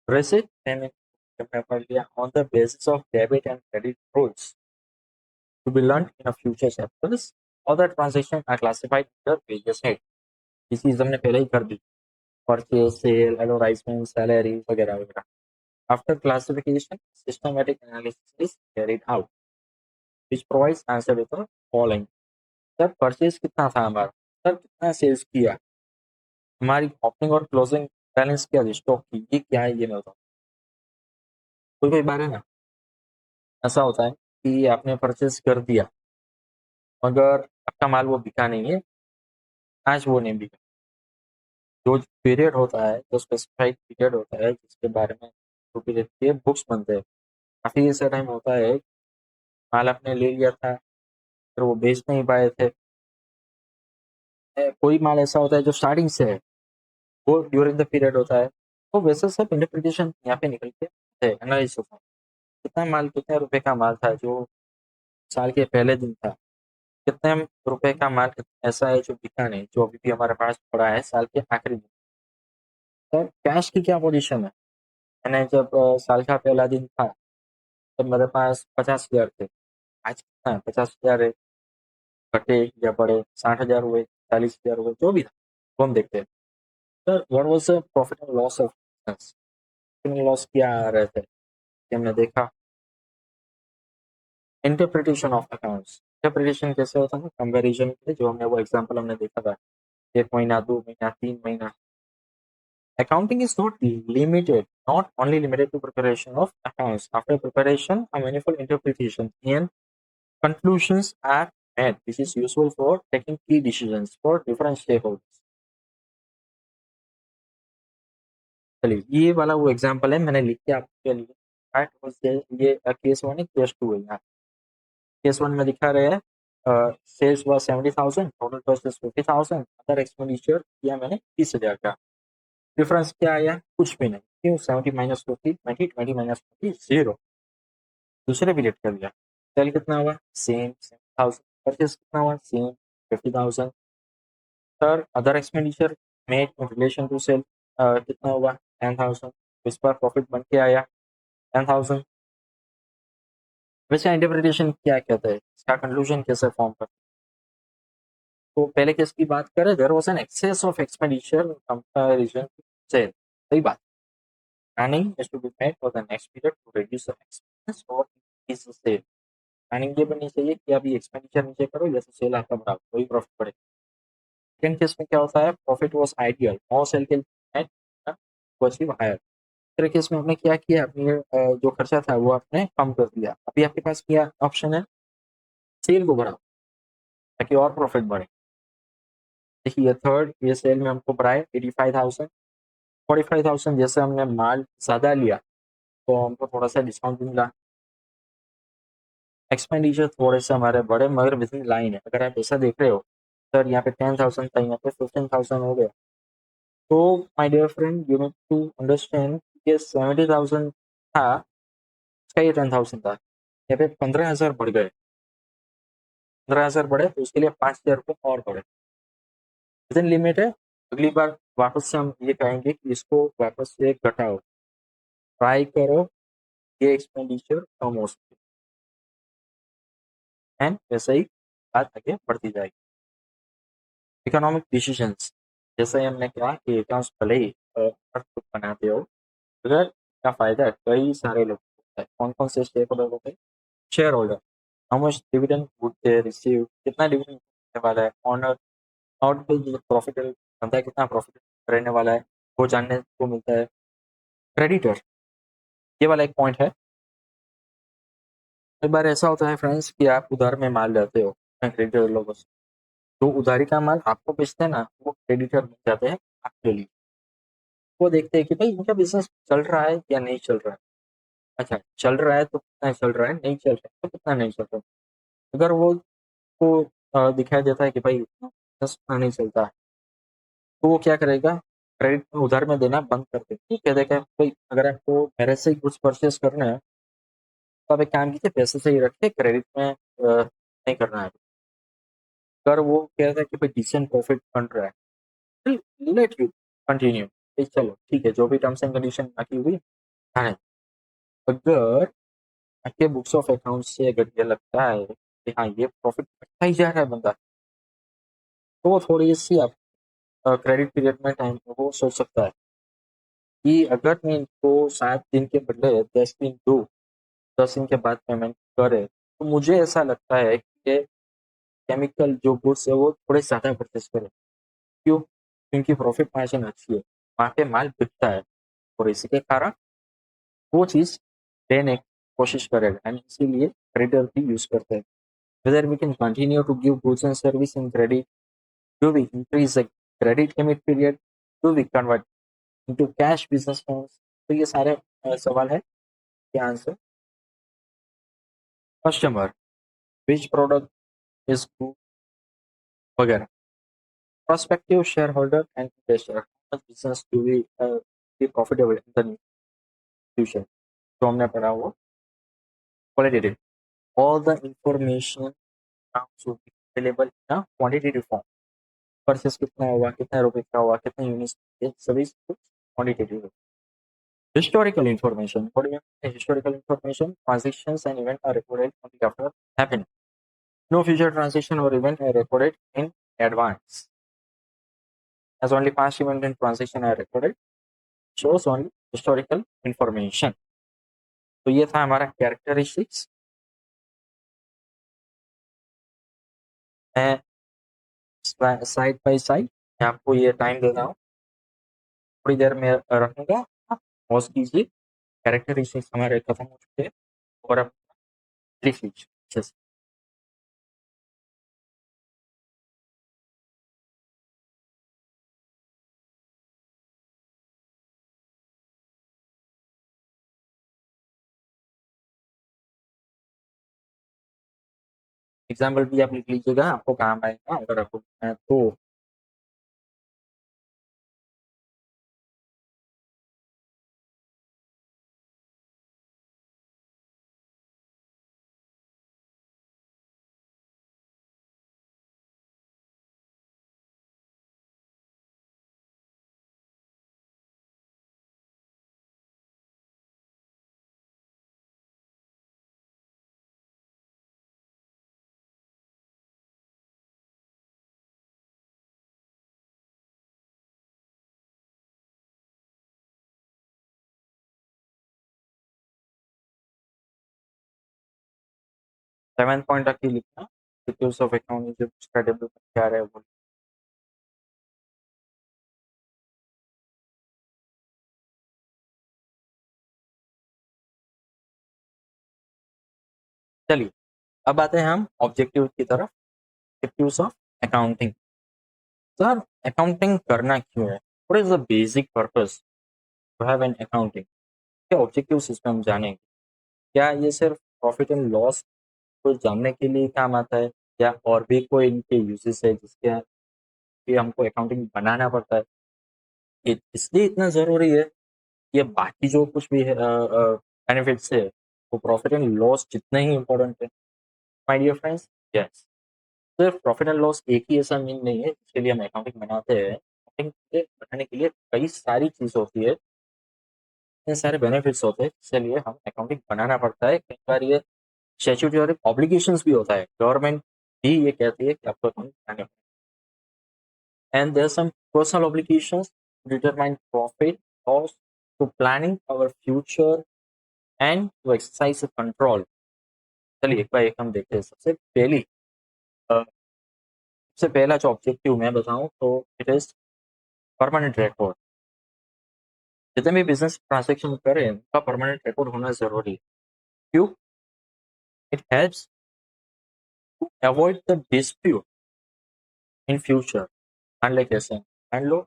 रिसिप्ट पेमेंट पढ़ लिया, on the basis of debit and credit rules to be learned in a future chapters. Other transactions are classified under various heads। ये चीज हमने पहले ही कर दी, परचेज, सेल, एडवर्टाइजमेंट, सैलरी वगैरह वगैरह। After classification, systematic analysis is carried out which provides answer with the following। Sir purchase कितना था हमारा, सर कितना सेल्स किया, हमारी ओपनिंग और क्लोजिंग बैलेंस क्या है, स्टॉक की ये क्या है, ये मैं बताऊँ। कोई कोई बार है ना, ऐसा होता है कि आपने परचेज कर दिया मगर आपका माल वो बिका नहीं है, आज वो नहीं बिका। जो पीरियड होता है, जो स्पेसिफाइड पीरियड होता है जिसके बारे में जो पीरियड के बुक्स बनते हैं, काफ़ी ऐसा टाइम होता है माल आपने ले लिया था फिर वो बेच नहीं पाए थे। कोई माल ऐसा होता है जो स्टार्टिंग से है, वो ड्यूरिंग द पीरियड होता है। तो वैसे सब इंटरप्रिटेशन यहाँ पे निकलते हैं, एनालिसिस होता है। कितना माल, कितने रुपए का माल था जो साल के पहले दिन था, कितने रुपए का माल ऐसा है जो बिका नहीं, जो अभी भी हमारे पास पड़ा है साल के आखिरी दिन। तो कैश की क्या पोजीशन है? मैंने जब साल का पहला दिन था तब मेरे पास 50,000 थे। आज कितना है? 50,000 है, घटे या बढ़े, 60,000 हुए, 40,000 हुए, जो भी था वो हम देखते हैं। Sir what was the profit and loss of business? Loss क्या आ रहे थे कि हमने देखा। इंटरप्रिटेशन ऑफ अकाउंट्स, इंटरप्रिटेशन कैसे होता है? कंपैरिजन के, जो हमने वो एग्जांपल हमने देखा था, 1 महीना, 2 महीना, 3 महीना। Accounting is not only limited to preparation of accounts. After preparation, a meaningful interpretation and conclusions are made. This is useful for taking key decisions for different stakeholders। चलिए ये वाला वो एग्जांपल है, मैंने लिख के आपके लिए ये केस 1 है, केस 2 है। यहाँ केस 1 में दिखा रहे हैं सेल्स हुआ 70,000, टोटल परचेस 50,000, अदर एक्सपेंडिचर किया मैंने 30,000 का। डिफरेंस क्या आया? कुछ भी नहीं। क्यों? 70 माइनस 20, 20, 20 माइनस 20, 0। दूसरे पीरियड का दिया, सेल कितना हुआ? सेम 70,000। परचेस कितना हुआ? Same 50,000। Sir other expenditure made in relation to sale कितना हुआ? 10,000। इस पर प्रॉफिट बन के आया 10,000। वैसे इंटरप्रिटेशन क्या कहता है, इसका कंक्लूजन कैसे फॉर्म करते हैं? तो पहले केस की बात करें, there was an excess of expenditure in comparison to sale. सही बात। Planning is to be made for the next period to reduce the expense और इंक्रीज द सेल। प्लानिंग ये बननी चाहिए कि अभी एक्सपेंडिचर नीचे करो, जैसे सेल आपका बढ़ाओ, वही प्रॉफिट बढ़ेगा। सेकंड केस में क्या होता है? Profit was ideal, more sale can made to achieve higher. तीसरे केस में हमने क्या किया? अपनी जो खर्चा था वो आपने कम कर दिया। अभी आपके पास क्या ऑप्शन है? सेल को बढ़ाओ ताकि और प्रॉफिट बढ़े। देखिए थर्ड ये सेल में हमको बढ़ाए 85,000, 45,000। जैसे हमने माल ज़्यादा लिया तो हमको थोड़ा सा डिस्काउंट भी मिला। एक्सपेंडिचर थोड़े से हमारे बढ़े मगर विद इन लाइन है। अगर आप ऐसा देख रहे हो, सर यहाँ पे 10,000 था, यहाँ पे 15,000 हो गया। तो my dear friend, you need to understand, ये 70,000 था, इसका ये 10,000 था, यहाँ पे 15,000 बढ़ गए। 15,000 बढ़े तो उसके लिए 5,000 रुपये और बढ़े, विदिन लिमिट है। अगली बार वापस से हम ये कहेंगे कि इसको वापस से घटाओ, ट्राई करो ये एक्सपेंडिचर कम हो सके, एंड वैसे ही बात आगे बढ़ती जाएगी। इकोनॉमिक डिसीजंस, जैसे ही हमने कहा कि अकाउंट्स भले ही खुद बनाते हो, अगर इसका फायदा कई सारे लोग होता है। कौन कौन से स्टेक होल्डर होते हैं? Share holder, how much dividend would they receive, कितना डिविडेंड मिलने वाला है, ऑनर आउट प्रॉफिट धंधा कितना प्रॉफिट रहने वाला है, वो जानने को मिलता है। क्रेडिटर, ये वाला एक पॉइंट है। कई बार ऐसा होता है फ्रेंड्स कि आप उधार में माल लेते हो क्रेडिटर लोगों से, तो उधारी का माल आपको बेचते हैं ना, वो क्रेडिटर बन जाते हैं आपके लिए। वो देखते हैं कि भाई इनका बिजनेस चल रहा है या नहीं चल रहा है। अच्छा, चल रहा है तो कितना चल रहा है, नहीं चल रहा है तो कितना नहीं चल रहा है। अगर वो को दिखाई देता है कि भाई बिजनेस इतना नहीं चलता है, तो वो क्या करेगा, क्रेडिट में उधार में देना बंद कर दे। ठीक है, देखा भाई, अगर आपको मेरे से ही कुछ परचेस करना है तो आप एक काम कीजिए, पैसे से ही रखिए, क्रेडिट में नहीं करना है। अगर वो कहता है कि भाई डिसेंट प्रॉफिट बन रहा है, लेट यू कंटिन्यू, चलो ठीक है, जो भी टर्म्स एंड कंडीशन बाकी हुई। हाँ, अगर आपके बुक्स ऑफ अकाउंट से अगर ये लगता है कि हाँ ये प्रॉफिट अच्छा ही जा रहा है बंदा, तो वो थोड़ी सी आप क्रेडिट पीरियड में टाइम वो सोच सकता है कि अगर मैं इनको 7 दिन के बदले 10 दिन दूँ, 10 दिन के बाद पेमेंट करे, तो मुझे ऐसा लगता है कि केमिकल जो गुड्स है वो थोड़े ज़्यादा परचेस करें। क्यों? क्योंकि प्रॉफिट मार्जिन अच्छी है, वहाँ पे माल बिकता है, और इसी के कारण वो चीज़ देने की कोशिश करेगा, एंड इसीलिए क्रेडिटर भी यूज़ करते हैं। Whether we can continue to give goods and service in credit, do we increase the credit limit period, do we convert into cash business loans. तो ये सारे सवाल है के answer. Customer, which product is good, वगैरह। prospective shareholder and investor, how much business do we be profitable in the near future, जो हमने पढ़ा वो qualitative, all the information now should be available in a quantitative form। Purchase कितना हुआ, कितने रुपए का हुआ, कितने यूनिट्स, ये सभी कुछ क्वांटिटेटिव है। Historical information, what do you mean by historical information? Transactions and events are recorded only after happening, no future transaction or event are recorded in advance, as only past event and transaction are recorded, shows only historical information। तो ये था हमारा characteristics. मैं side by side मैं आपको ये time दे रहा हूँ, थोड़ी देर में रखूंगा, आप पॉज कीजिए। कैरेक्टरिस्टिक्स हमारे खत्म हो चुके हैं, और अब लिख लीजिए अच्छे से। एग्जाम्पल भी आप लिख लीजिएगा, आपको काम आएगा अगर आपको तो। सेवन पॉइंट तक ही लिखना, डिटेल्स ऑफ अकाउंट जो उसका डेवलपमेंट क्या रहा है वो। चलिए, अब आते हैं हम ऑब्जेक्टिव की तरफ। Objectives of accounting. Sir, accounting करना क्यों है, what is the basic purpose to have an accounting, क्या ऑब्जेक्टिव्स इसमें हम जानेंगे। क्या ये सिर्फ प्रॉफिट एंड लॉस को जानने के लिए काम आता है, या और भी कोई इनके यूजेस है जिसके लिए हमको अकाउंटिंग बनाना पड़ता है। ये इसलिए इतना ज़रूरी है, ये बाकी जो कुछ भी है बेनिफिट्स है, वो प्रॉफिट एंड लॉस जितने ही इम्पोर्टेंट है माय डियर फ्रेंड्स। यस, सिर्फ प्रॉफिट एंड लॉस एक ही ऐसा मीन नहीं है जिसके लिए हम अकाउंटिंग बनाते हैं। अकाउंटिंग बनाने के लिए कई सारी चीज होती है, इतने सारे बेनिफिट्स होते हैं, इसलिए हम अकाउंटिंग बनाना पड़ता है। कई बार ये स्टैट्यूटरी ऑब्लिगेशंस भी होता है, गवर्नमेंट भी ये कहती है कि आपको अकाउंट बनाना है। And there some personal obligations to determine profit loss, to planning our future and to exercise control. चलिए एक बार एक हम देखते हैं। सबसे पहला जो ऑब्जेक्टिव मैं बताऊं तो इट इज परमानेंट रिकॉर्ड। जितने भी बिजनेस ट्रांजेक्शन करें उनका परमानेंट रिकॉर्ड होना जरूरी है। क्यों? It helps to avoid the dispute in future. मान ले कैसे, मान लो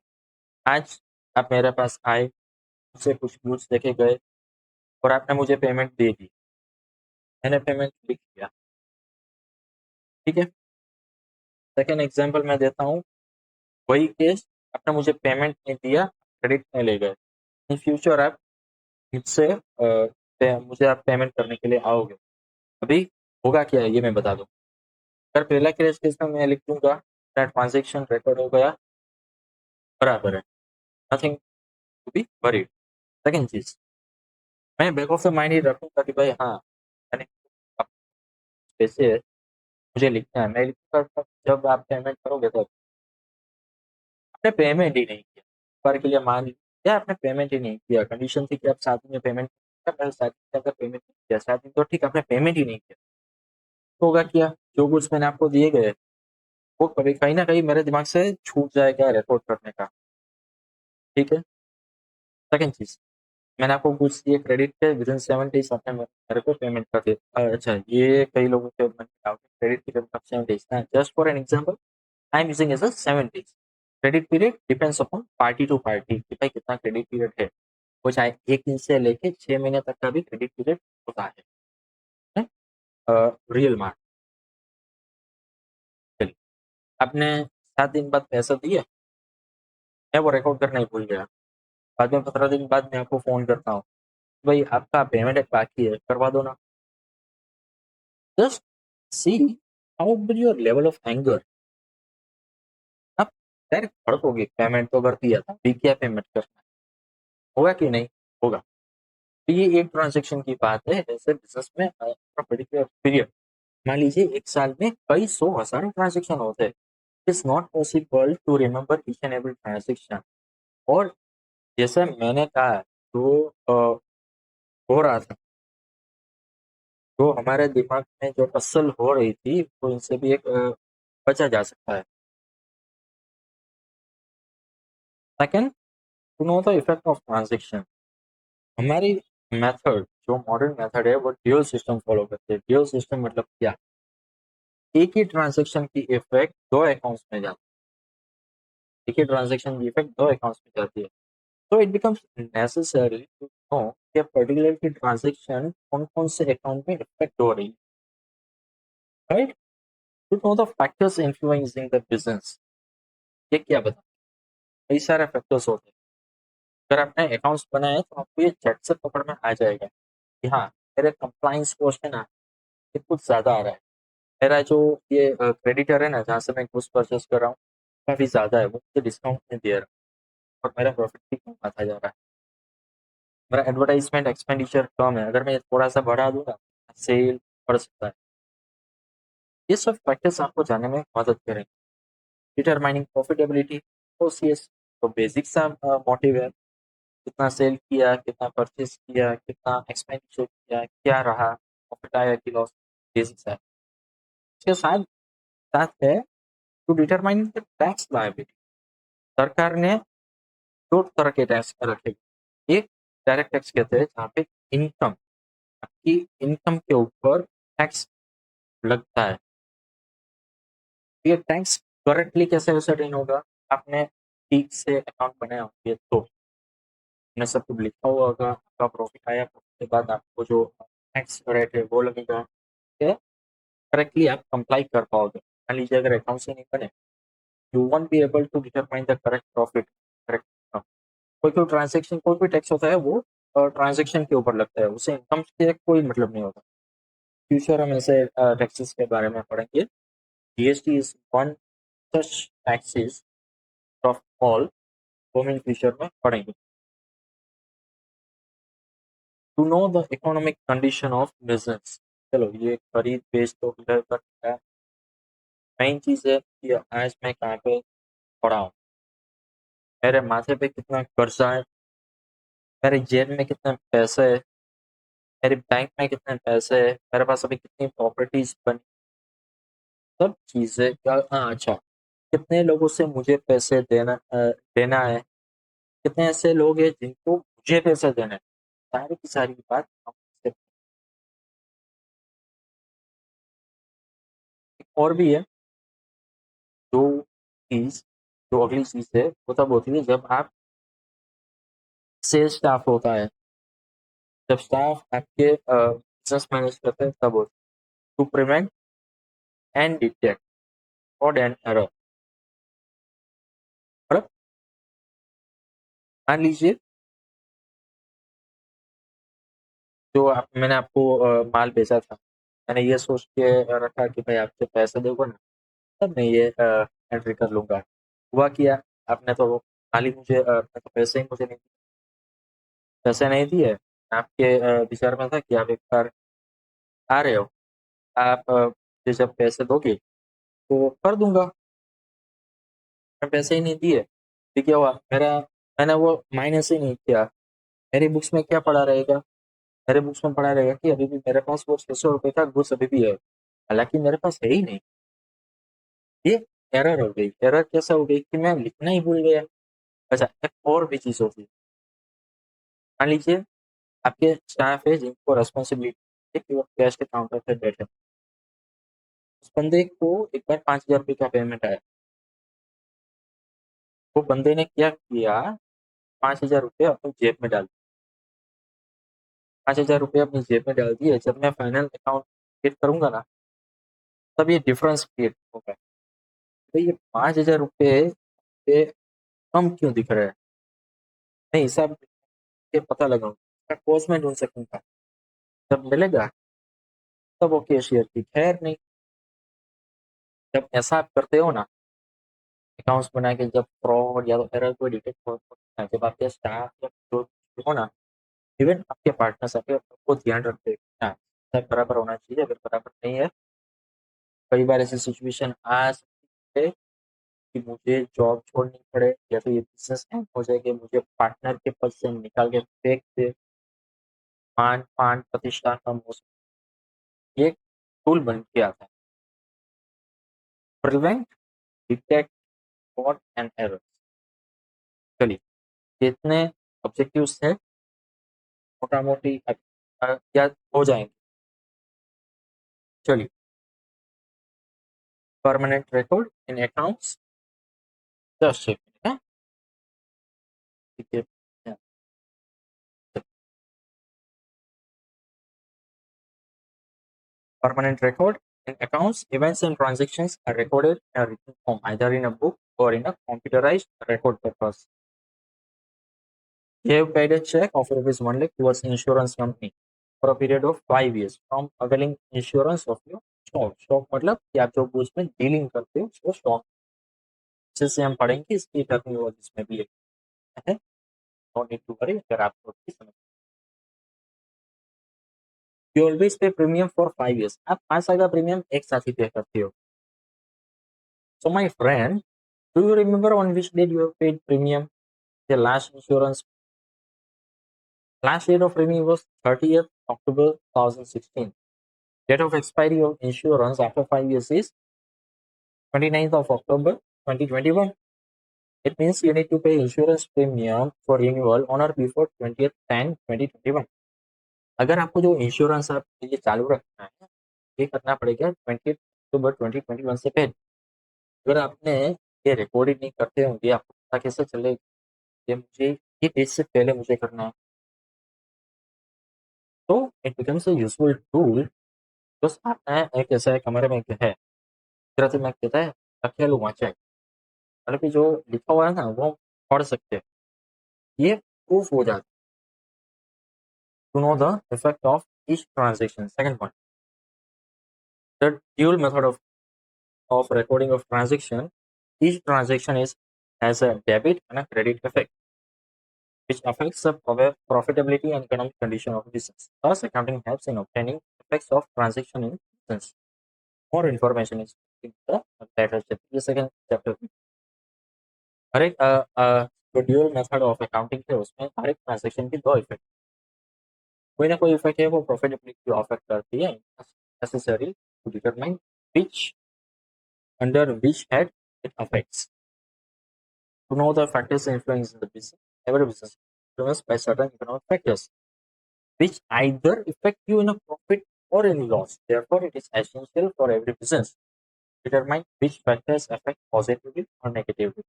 आज आप मेरे पास आए, मुझसे कुछ गुड्स लेके गए और आपने मुझे पेमेंट दे दी, मैंने पेमेंट लिख दिया, ठीक है। सेकेंड एग्जाम्पल मैं देता हूँ, वही केस, आपने मुझे पेमेंट नहीं दिया, क्रेडिट में ले गए। इन फ्यूचर आप मुझसे मुझे आप पेमेंट करने के लिए आओगे, अभी होगा क्या है ये मैं बता दूँ। अगर पहला केस में मैं लिख दूंगा ट्रांजेक्शन रिकॉर्ड हो गया, बराबर है, nothing to be worried. Second चीज, मैं बैक ऑफ द माइंड ही रखूंगा कि भाई हाँ, मैंने पैसे मुझे लिखना है, मैं लिखूंगा जब आप पेमेंट करोगे तब। आपने पेमेंट ही नहीं किया, पर के लिए मान लिया आपने पेमेंट ही नहीं किया, कंडीशन थी कि आप 7 दिन में पेमेंट, साथ में अगर पेमेंट नहीं किया 7 दिन तो ठीक, आपने पेमेंट ही नहीं किया, तो होगा क्या, जो गुड्स मैंने आपको दिए गए वो कभी कहीं ना कहीं मेरे दिमाग से छूट जाएगा रिकॉर्ड करने का, ठीक है। सेकंड चीज, मैंने आपको गुड्स दिए क्रेडिट पे, विद इन 7 डेज आपने मेरे को पेमेंट कर दिया। अच्छा, ये कई लोगों के मन में क्रेडिट पीरियड कब 7 डेज ना, just for an example I am using as a 7 days. Credit period depends upon party to party कि भाई कितना क्रेडिट पीरियड है, वो चाहे 1 दिन से लेके 6 महीने तक का भी क्रेडिट पीरियड होता है। रियल मार्क, चलिए, आपने 7 दिन बाद पैसा दिए, मैं वो रिकॉर्ड करना ही भूल गया, बाद में 15 दिन बाद मैं आपको फोन करता हूँ, भाई आपका पेमेंट एक बाकी है, करवा दो ना। Just see how will your level of anger. आप डायरेक्ट भड़कोगे, पेमेंट तो कर दिया था, अभी क्या पेमेंट करना है, होगा कि नहीं होगा। तो ये एक ट्रांजेक्शन की बात है, जैसे बिजनेस में पर्टिकुलर पीरियड, मान लीजिए एक साल में कई सौ हजारों ट्रांजेक्शन होते हैं, it's not possible to remember each and every transaction. और जैसे मैंने कहा, जो हो रहा था, जो हमारे दिमाग में जो असल हो रही थी, तो इनसे भी एक बचा जा सकता है। Second, to know the effect of transaction. हमारी मेथड, जो मॉडर्न मेथड है, वो ड्यूअल सिस्टम फॉलो करते हैं। ड्यूअल सिस्टम मतलब क्या, एक ही ट्रांजेक्शन की इफेक्ट दो अकाउंट्स में जाती है, एक ही ट्रांजेक्शन की इफेक्ट दो अकाउंट्स में जाती है। तो it becomes necessary to know कि पर्टिकुलर की ट्रांजेक्शन कौन कौन से अकाउंट में इफेक्ट हो रही है, right. To know the factors influencing the business, ये क्या बता, कई सारे फैक्टर्स होते हैं। अगर आपने अकाउंट्स बनाए तो आपको ये झट से पकड़ में आ जाएगा कि हाँ, मेरे कंप्लाइंस कॉस्ट है ना, ये कुछ ज्यादा आ रहा है, मेरा जो ये क्रेडिटर है ना, जहाँ से मैं गुड्स परचेस कर रहा हूँ, काफी ज्यादा है, वो मुझे डिस्काउंट नहीं दे रहा और मेरा प्रॉफिट भी कम आता जा रहा है, मेरा एडवर्टाइजमेंट एक्सपेंडिचर कम है, अगर मैं थोड़ा सा बढ़ा दूंगा सेल बढ़ सकता है। ये सब फैक्टर्स आपको जानने में मदद करेंगे। डिटरमाइनिंग प्रॉफिटेबिलिटी, ओसीएस, तो बेसिक सा मोटिव है, कितना सेल किया, कितना परचेज किया, कितना एक्सपेंडिचर किया, क्या रहा, प्रॉफिट आया कि लॉस, बेसिक्स है। इसके साथ साथ है to determine the tax liability. सरकार ने दो तरह के टैक्स रखे, एक डायरेक्ट टैक्स कहते हैं, जहाँ पे इनकम, आपकी इनकम के ऊपर टैक्स लगता है। ये टैक्स करेक्टली कैसे सर्टेन होगा, आपने ठीक से अकाउंट बनाया होंगे तो ने सब कुछ लिखा हुआ होगा, आपका प्रॉफिट आया, उसके बाद आपको जो टैक्स रेट है वो लगेगा, करेक्टली आप कंप्लाई कर पाओगे। मान लीजिए अगर अकाउंट से नहीं बने, you won't be able to determine the correct profit, correct. कोई कोई ट्रांजेक्शन, कोई भी टैक्स होता है वो ट्रांजेक्शन के ऊपर लगता है, उसे इनकम से कोई मतलब नहीं होता। फ्यूचर हम ऐसे टैक्सेस के बारे में पढ़ेंगे। GST is one such taxes of all हम इन फ्यूचर में पढ़ेंगे। To know the economic condition of business, चलो ये खरीद बेच तो क्लियर कर दिया। मेन चीज है कि आज मैं कहाँ पे पड़ा हूँ, मेरे माथे पे कितना कर्जा है, मेरे जेब में कितने पैसे है, मेरे बैंक में कितने पैसे है, मेरे पास अभी कितनी प्रॉपर्टीज बनी, सब चीजें क्या। हाँ अच्छा, कितने लोगों से मुझे पैसे देना है, कितने ऐसे लोग हैं जिनको मुझे पैसे देना है, सारी की सारी बात हम इससे। एक और भी है, जो चीज, जो अगली चीज है वो तब होती है जब आप सेल्स स्टाफ होता है, जब स्टाफ आपके बिजनेस मैनेज करते हैं तब होता है। To prevent and detect fraud and error, मतलब मान लीजिए जो मैंने आपको माल बेचा था, मैंने ये सोच के रखा कि भाई आपसे पैसे दोगे ना तब मैं ये एंट्री कर लूंगा। हुआ किया, आपने तो माल ही मुझे तो पैसे ही मुझे नहीं, पैसे नहीं दिए। आपके विचार में था कि आप एक बार आ रहे हो, आप मुझे जब पैसे दोगे तो कर दूंगा, मैं पैसे ही नहीं दिए, तो क्या हुआ मेरा, मैंने वो माइनस ही नहीं किया, मेरी बुक्स में क्या पड़ा रहेगा, मेरे बुक्स में पड़ा रहेगा कि अभी भी मेरे पास वो 600 रुपये का गुड्स अभी भी है, हालांकि मेरे पास है ही नहीं। ये एरर हो गई। एरर कैसे हो गई कि मैं लिखना ही भूल गया। अच्छा, एक और भी चीज होती है, मान लीजिए आपके स्टाफ है जिनको रेस्पॉन्सिबिलिटी है कि वो कैश के काउंटर पे बैठे, उस बंदे को एक बार 5,000 रुपये का पेमेंट आया, वो बंदे ने क्या किया, 5,000 रुपये अपनी जेब में डाल, 5,000 रुपये अपनी जेब में डाल दिए। जब मैं फाइनल अकाउंट क्रिएट करूंगा ना, तब ये डिफरेंस क्रिएट होगा, तो ये 5,000 रुपये पे कम क्यों दिख रहा है, मैं हिसाब के पता लगाऊंगा, कॉस्ट में ढूंढ सकूंगा, जब मिलेगा तब वो कैशियर की खैर नहीं। जब ऐसा आप करते हो ना, अकाउंट्स बना के, जब फ्रॉड या तो एरर कोई डिटेक्ट होता है, जब आपके स्टाफ या जो हो ना, इवन आपके पार्टनर्स आपके को ध्यान रखते हैं हाँ, सब बराबर होना चाहिए, अगर बराबर नहीं है, कई बार ऐसी सिचुएशन आ सकती है कि मुझे जॉब छोड़नी पड़े या तो ये बिजनेस एंड हो जाए कि मुझे पार्टनर के पद से निकाल के फेंक दे, मान पान प्रतिष्ठा कम हो सकती है। ये टूल बन के आता है, prevent detect fraud and error. चलिए, कितने ऑब्जेक्टिव्स है मोटा मोटी क्या हो जाएंगे। चलिए, permanent record in accounts, just check, ठीक है। Permanent record in accounts, events and transactions are recorded in a written form, either in a book or in a computerized record purpose. You have paid a check of ₹1 lakh towards insurance company for a period of 5 years from availing insurance of your stock. Stock मतलब कि आप जो उसमें dealing करते हो उसको stock, अच्छे से हम पढ़ेंगे, इसकी टर्मिनोलॉजी इसमें भी है, नो नीड टू वरी अगर आपको समझ। यू ऑलवेज पे प्रीमियम फॉर 5 years, आप 5 साल का प्रीमियम एक साथ ही पे करते हो। So my friend, do you remember on which date you have paid premium? The last insurance, last date of premium was 30th October 2016. Date of expiry of insurance after 5 years is 29th of October 2021. It means you need to pay insurance premium for renewal on or before 20th 10 2021. अगर आपको जो insurance आप ये चालू रखना है, ये करना पड़ेगा 20 अक्टूबर 2021 से पहले। अगर आपने ये रिकॉर्ड ही नहीं करते होंगे, आपको पता कैसे चलेगा ये मुझे ये डेट से पहले मुझे करना है। तो it becomes a useful tool. बस आपने एक ऐसा कमरे में है, तरह से मैं कहता है अकेलू वाचक, मतलब कि जो लिखा हुआ है ना वो पढ़ सकते हैं, ये प्रूफ हो जाता है। To know the effect of each transaction, second point, the dual method of of recording of transaction, each transaction is has a debit and a credit effect, which affects the profitability and economic condition of business. Thus, accounting helps in obtaining effects of transaction in business. More information is in the later chapter. The second chapter. हर एक जो dual method of accounting है उसमें हर एक transaction की दो effect, कोई ना कोई इफेक्ट है वो प्रॉफिटेबिलिटी को अफेक्ट करती है, necessary to determine which under which head it affects. To know the factors influencing the business, every business is influenced by certain economic factors, which either affect you in a profit or in loss. Therefore, it is essential for every business to determine which factors affect positively or negatively.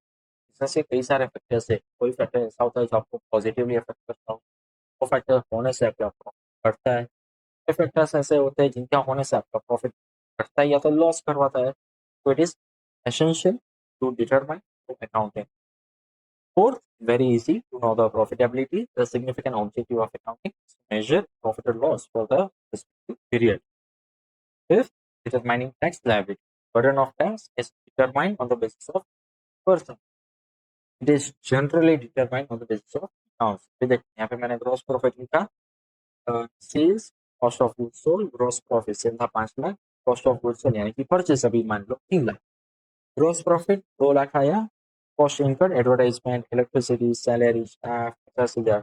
Business के कई सारे factors है, कोई factor ऐसा होता है जो आपको पॉजिटिवली अफेक्ट करता हो, वो फैक्टर होने से आपका प्रॉफिट बढ़ता है, कई फैक्टर्स ऐसे होते हैं जिनका होने से आपका प्रॉफिट बढ़ता है या तो लॉस करवाता है. So it is essential to determine the accounting. Fourth, very easy to know the profitability. The significant objective of accounting is to measure profit or loss for the respective period. Fifth, determining tax liability. Burden of tax is determined on the basis of person. It is generally determined on the basis of accounts. यहाँ पे मैंने gross profit लिखा, sales, cost of goods sold, gross profit sale था 5 lakh, cost of goods sold यानी कि purchase अभी मान लो 3 लाख, ग्रॉस प्रॉफिट 2 लाख आया, cost income advertisement electricity salary staff 50,000,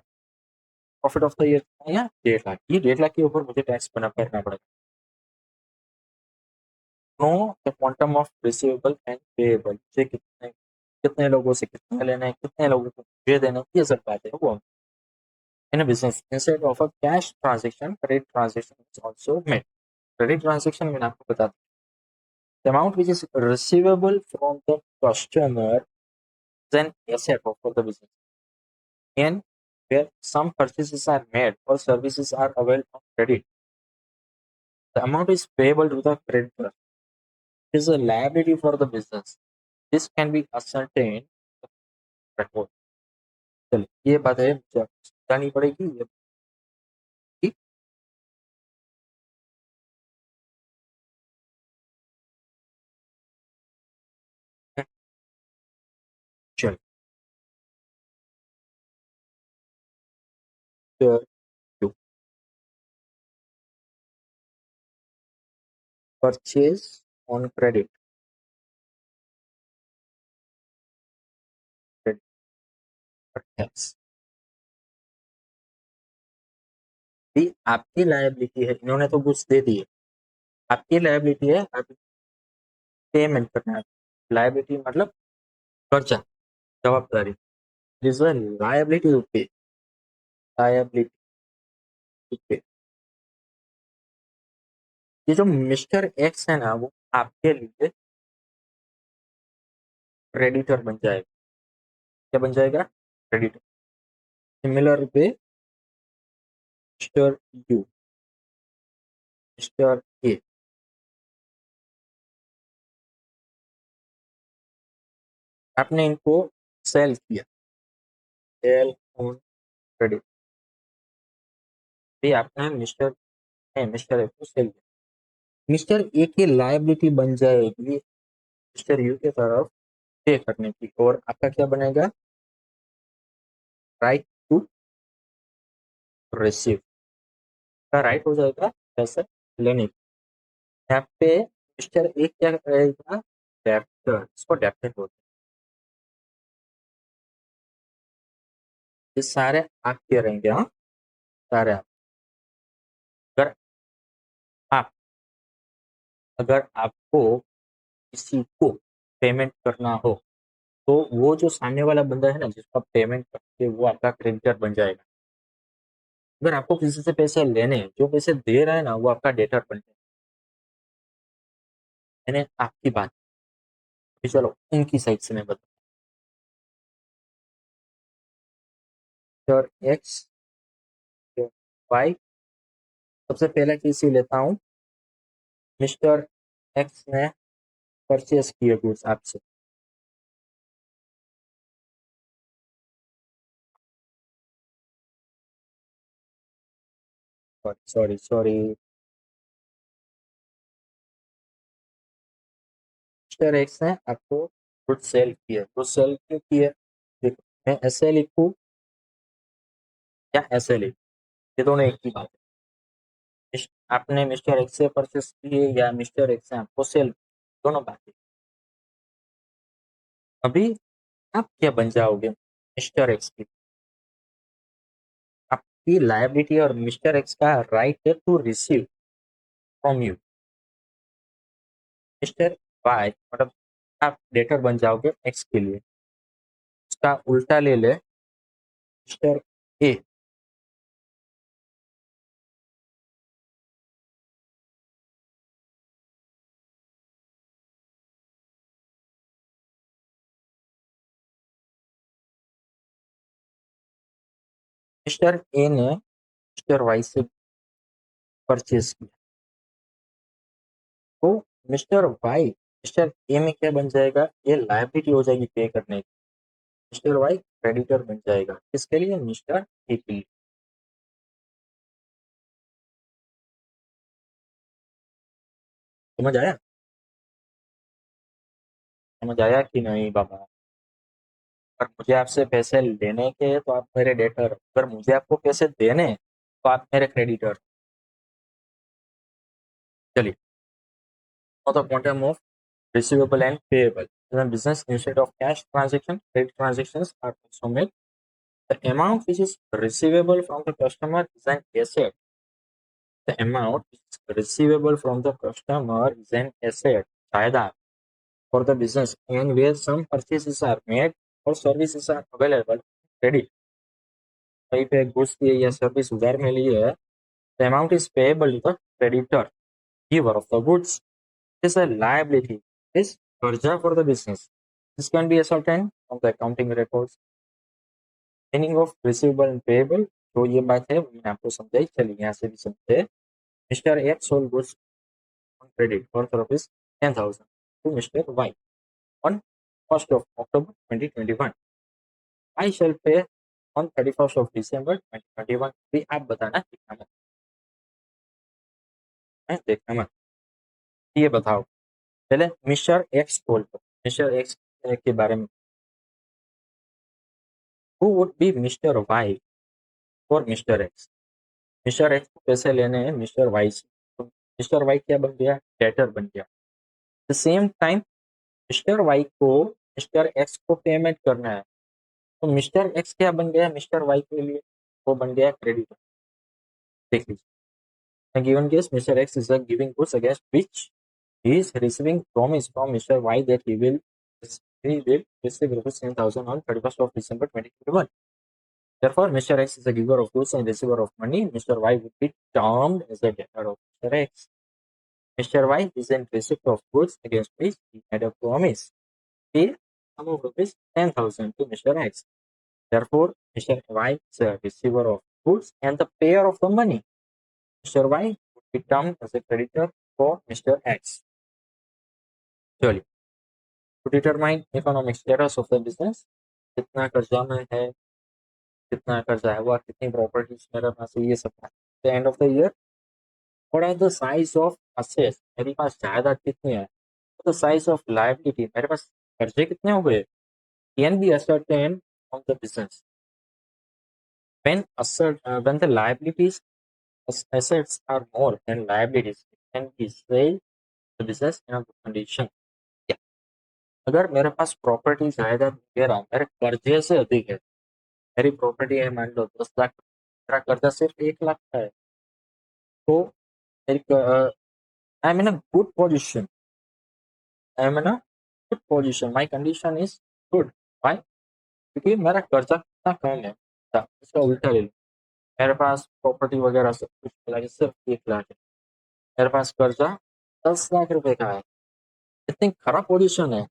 profit of the year आया 1.5 लाख. ये 1.5 लाख के ऊपर मुझे टैक्स करना पड़ेगा. Know the quantum of receivable and payable, मुझे कितने कितने लोगों से कितना लेना है, कितने लोगों को मुझे देना है, ये सब बातें वो in a business. Instead of a cash transaction, credit transaction is also made. Credit transaction मैंने आपको बता दिया. The amount which is receivable from the customer is an asset for the business. And where some purchases are made or services are available on credit, the amount is payable to the creditor. It is a liability for the business. This can be ascertained record. चलिए ये बात है जानी पड़ेगी. ये ठीक. चलिए to purchase on credit. Credit tax. भी आपकी लायबिलिटी है, इन्होंने तो कुछ दे दिए, आपकी लायबिलिटी है, आप पेमेंट करना है. लायबिलिटी मतलब खर्चा, जवाबदारी. दिस इज लायबिलिटी टू पे, लायबिलिटी टू पे. ये जो मिस्टर एक्स है ना वो आपके लिए क्रेडिटर बन जाएगा. क्या बन जाएगा? Creditor. Similar way mister you, mister A, आपने इनको सेल किया, सेल ऑन क्रेडिट. ये आपने मिस्टर ए को सेल किया. मिस्टर ए की लायबिलिटी बन जाएगी मिस्टर यू के तरफ पे करने की, और आपका क्या बनेगा? राइट टू रिसीव का राइट हो जाएगा पैसा लेने की. यहाँ पे मिस्टर ए क्या रहेगा? डेप्टर. इसको डेप्टर बोलते हैं. ये सारे आपके रहेंगे. हाँ, सारे आप. अगर आप अगर आपको किसी को पेमेंट करना हो तो वो जो सामने वाला बंदा है ना जिसको आप पेमेंट करके वो आपका क्रेडिटर बन जाएगा. अगर आपको किसी से पैसे लेने हैं, जो पैसे दे रहा है ना वो आपका डेटर बन जाएगा. मैंने आपकी बात. चलो उनकी साइड से मैं बताऊँ. एक्स वाई, सबसे पहले किसी लेता हूँ. मिस्टर एक्स ने परचेस किए गुड्स आपसे. सॉरी सॉरी, मिस्टर एक्स ने आपको गुड सेल की है, गुड सेल क्यों की है? देखो, मैं ऐसे लिखूं या ऐसे लिखूं, ये दोनों एक ही बात है। आपने मिस्टर एक्स से परचेस किए या मिस्टर एक्स ने आपको सेल, दोनों बातें। अभी आप क्या बन जाओगे मिस्टर एक्स की? आपकी लायबिलिटी और मिस्टर एक्स का राइट है to receive from you. Mister Y मतलब आप डेटर बन जाओगे एक्स के लिए। उसका उल्टा ले ले, मिस्टर ए। मिस्टर ए ने मिस्टर वाई से परचेज किया, तो मिस्टर वाई मिस्टर ए में क्या बन जाएगा? ये लायबिलिटी हो जाएगी पे करने की। मिस्टर वाई क्रेडिटर बन जाएगा, किसके लिए? मिस्टर ए के लिए। समझ आया? समझ आया कि नहीं बाबा? अगर मुझे आपसे पैसे लेने के हैं, तो आप मेरे डेटर, अगर मुझे आपको पैसे देने हैं, तो आप मेरे क्रेडिटर। चलिए, the quantum of receivable and payable. In a business, instead of cash transaction, credit transactions are also made. The amount which is receivable from the customer is an asset. The amount which is receivable from the customer is an asset, फायदा for the business, and where some purchases are made or services are available, credit. कहीं पे goods लिए या service उधार में लिए है, the amount is payable to the creditor, giver of the goods. It is a liability, is कर्जा for the business. This can be ascertained from the accounting records. Meaning of receivable and payable, तो ये बात है, मैंने आपको समझाई। चलिए यहाँ से भी समझते हैं। Mister x sold goods on credit worth rupees 10,000 to Mr. Y on 1st of October 2021. I shall pay on 31st of December 2021. भी आप बताना देखना मत, है देखना मत, ये बताओ। पहले मिस्टर एक्स बोल दो, मिस्टर एक्स के बारे में। Who would be Mr. Y for Mr. X? Mister X को पैसे लेने हैं मिस्टर वाई से, तो मिस्टर वाई क्या बन गया? डेटर बन गया। The same time mister Y को मिस्टर एक्स को पेमेंट करना है, तो मिस्टर एक्स क्या बन गया मिस्टर वाई के लिए? वो बन गया क्रेडिटर। देख लीजिए, given case mister x is giving goods against which he is receiving promise from Mr. Y that he will receive rupees 10,000 on 31st of December 2021. Therefore, Mr. X is a giver of goods and receiver of money. Mr. Y would be termed as a debtor of Mr. X. Mr. Y is in receipt of goods against which he made a promise. Pay sum of rupees 10,000 to Mr. X. Therefore, Mr. Y is a receiver of goods and the payer of the money. Mr. Y would be termed as a creditor for Mr. X. चलिए, to determine economic status of the business, कितना कर्जा में है, कितना कर्जा है हुआ, कितनी प्रॉपर्टीज मेरे पास है, ये सब है। The end of the year, what are the size of assets? मेरे पास जायदाद कितनी है? The size of liability, मेरे पास कर्जे कितने हो गए? Can be ascertained from the business. When the liabilities assets are more than liabilities, it can be said the business in a good condition. Yeah. अगर मेरे पास प्रॉपर्टी जायदाद वगैरह मेरे कर्जे से अधिक है, मेरी प्रॉपर्टी है मान लो 10 लाख, मेरा कर्जा सिर्फ 1 लाख का है, तो मेरी I am in a good position, I am in a good position, my condition is good. Why? क्योंकि मेरा कर्जा कितना कम है। इसका उल्टा ले लो, मेरे पास प्रॉपर्टी वगैरह सब कुछ मिला के सिर्फ 1 लाख है, मेरे पास कर्जा 10 लाख रुपए का है। इतनी खराब पोजीशन है,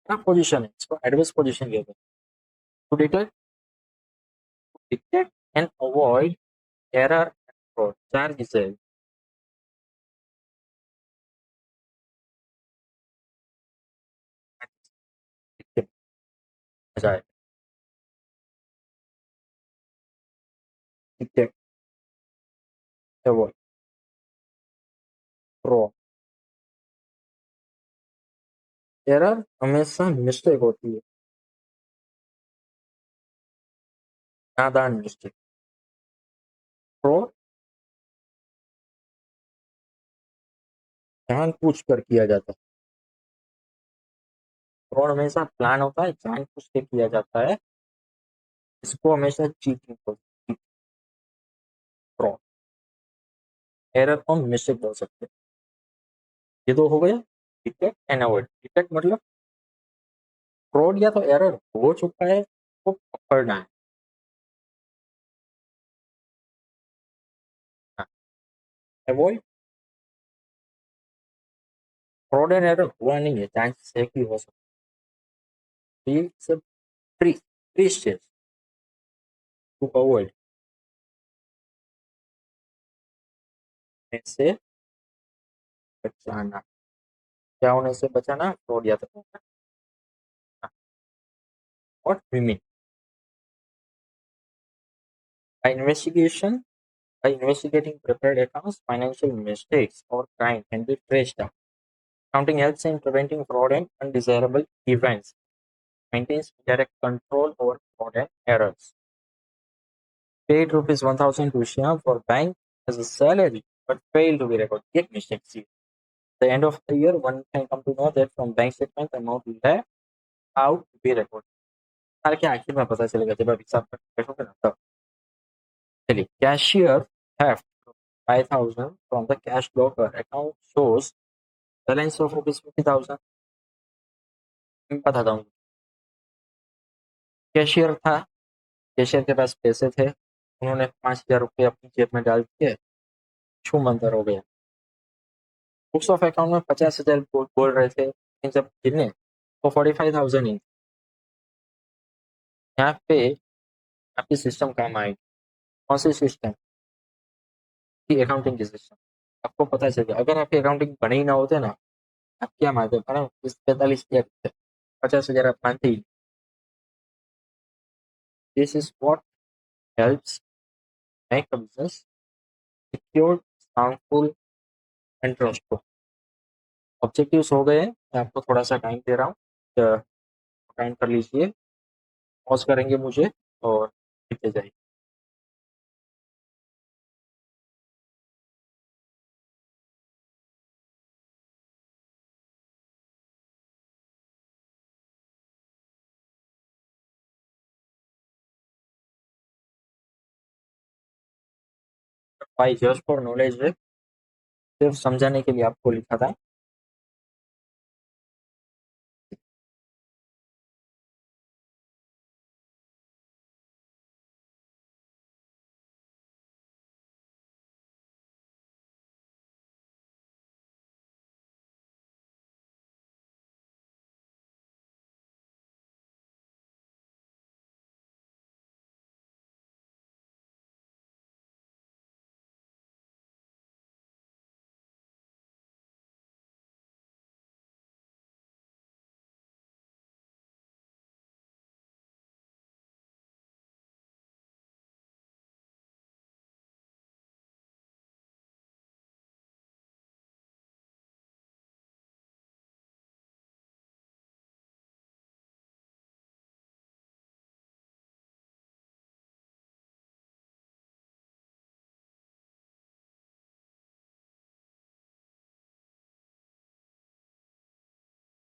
खराब पोजीशन है, इसको एडवर्स पोजीशन कहते हैं। To detect and avoid error fraud charges है। मजा है। डिटेक्ट, अवॉइड फ्रॉड, एरर हमेशा मिस्टेक होती है, नादान मिस्टेक। फ्रॉड जानबूझ कर किया जाता है, फ्रॉड हमेशा प्लान होता है, जानबूझ के किया जाता है, इसको हमेशा चीटिंग बोलते हैं, फ्रॉड। एरर को हम मिस्टेक बोल सकते हैं। ये तो हो गया डिटेक्ट एंड अवॉइड। डिटेक्ट मतलब फ्रॉड या तो एरर हो चुका है वो पकड़ना है। अवॉइड फ्रॉड एंड एरर हुआ नहीं है, चांसेस है कि हो सकता है। ये सब three three steps to avoid, से बचाना। क्या होने से बचाना? फ्रॉड या तो what we mean by investigation, by investigating prepared accounts, financial mistakes or crime can be traced down. Accounting helps in preventing fraud and undesirable events, maintains direct control over fraud and errors. Paid rupees 1000 to Shyam for bank as a salary, but failed to be recorded. Get mistakes here. At the end of the year, one can come to know that from bank statement the amount left out to be recorded. साल के आखिर में पता चलेगा जब आप हिसाब करके बैठोगे ना तब। चलिए, cashier theft 5000 from the cash locker account shows balance of rupees 50,000। मैं बताता हूँ। कैशियर था, कैशियर के पास पैसे थे, उन्होंने 5,000 रुपये अपनी जेब में डाल दिए, छू मंतर हो गया। बुक्स ऑफ अकाउंट में 50,000 बोल रहे थे, लेकिन जब गिने तो 45,000 ही। यहाँ पे आपकी सिस्टम काम आएगी। कौन सी सिस्टम की? अकाउंटिंग की सिस्टम। आपको पता चल गया, अगर आपकी अकाउंटिंग बने ही ना होते ना, आप क्या मानते? 45,000 50,000 आप मानते ही। This is what helps make a business secure, soundful and trustful. Objectives हो गए हैं, मैं आपको थोड़ा सा टाइम दे रहा हूँ, टाइम कर लीजिए, पॉज करेंगे मुझे और लिखते जाइए। भाई जस्ट फॉर नॉलेज है, सिर्फ समझाने के लिए आपको लिखा था।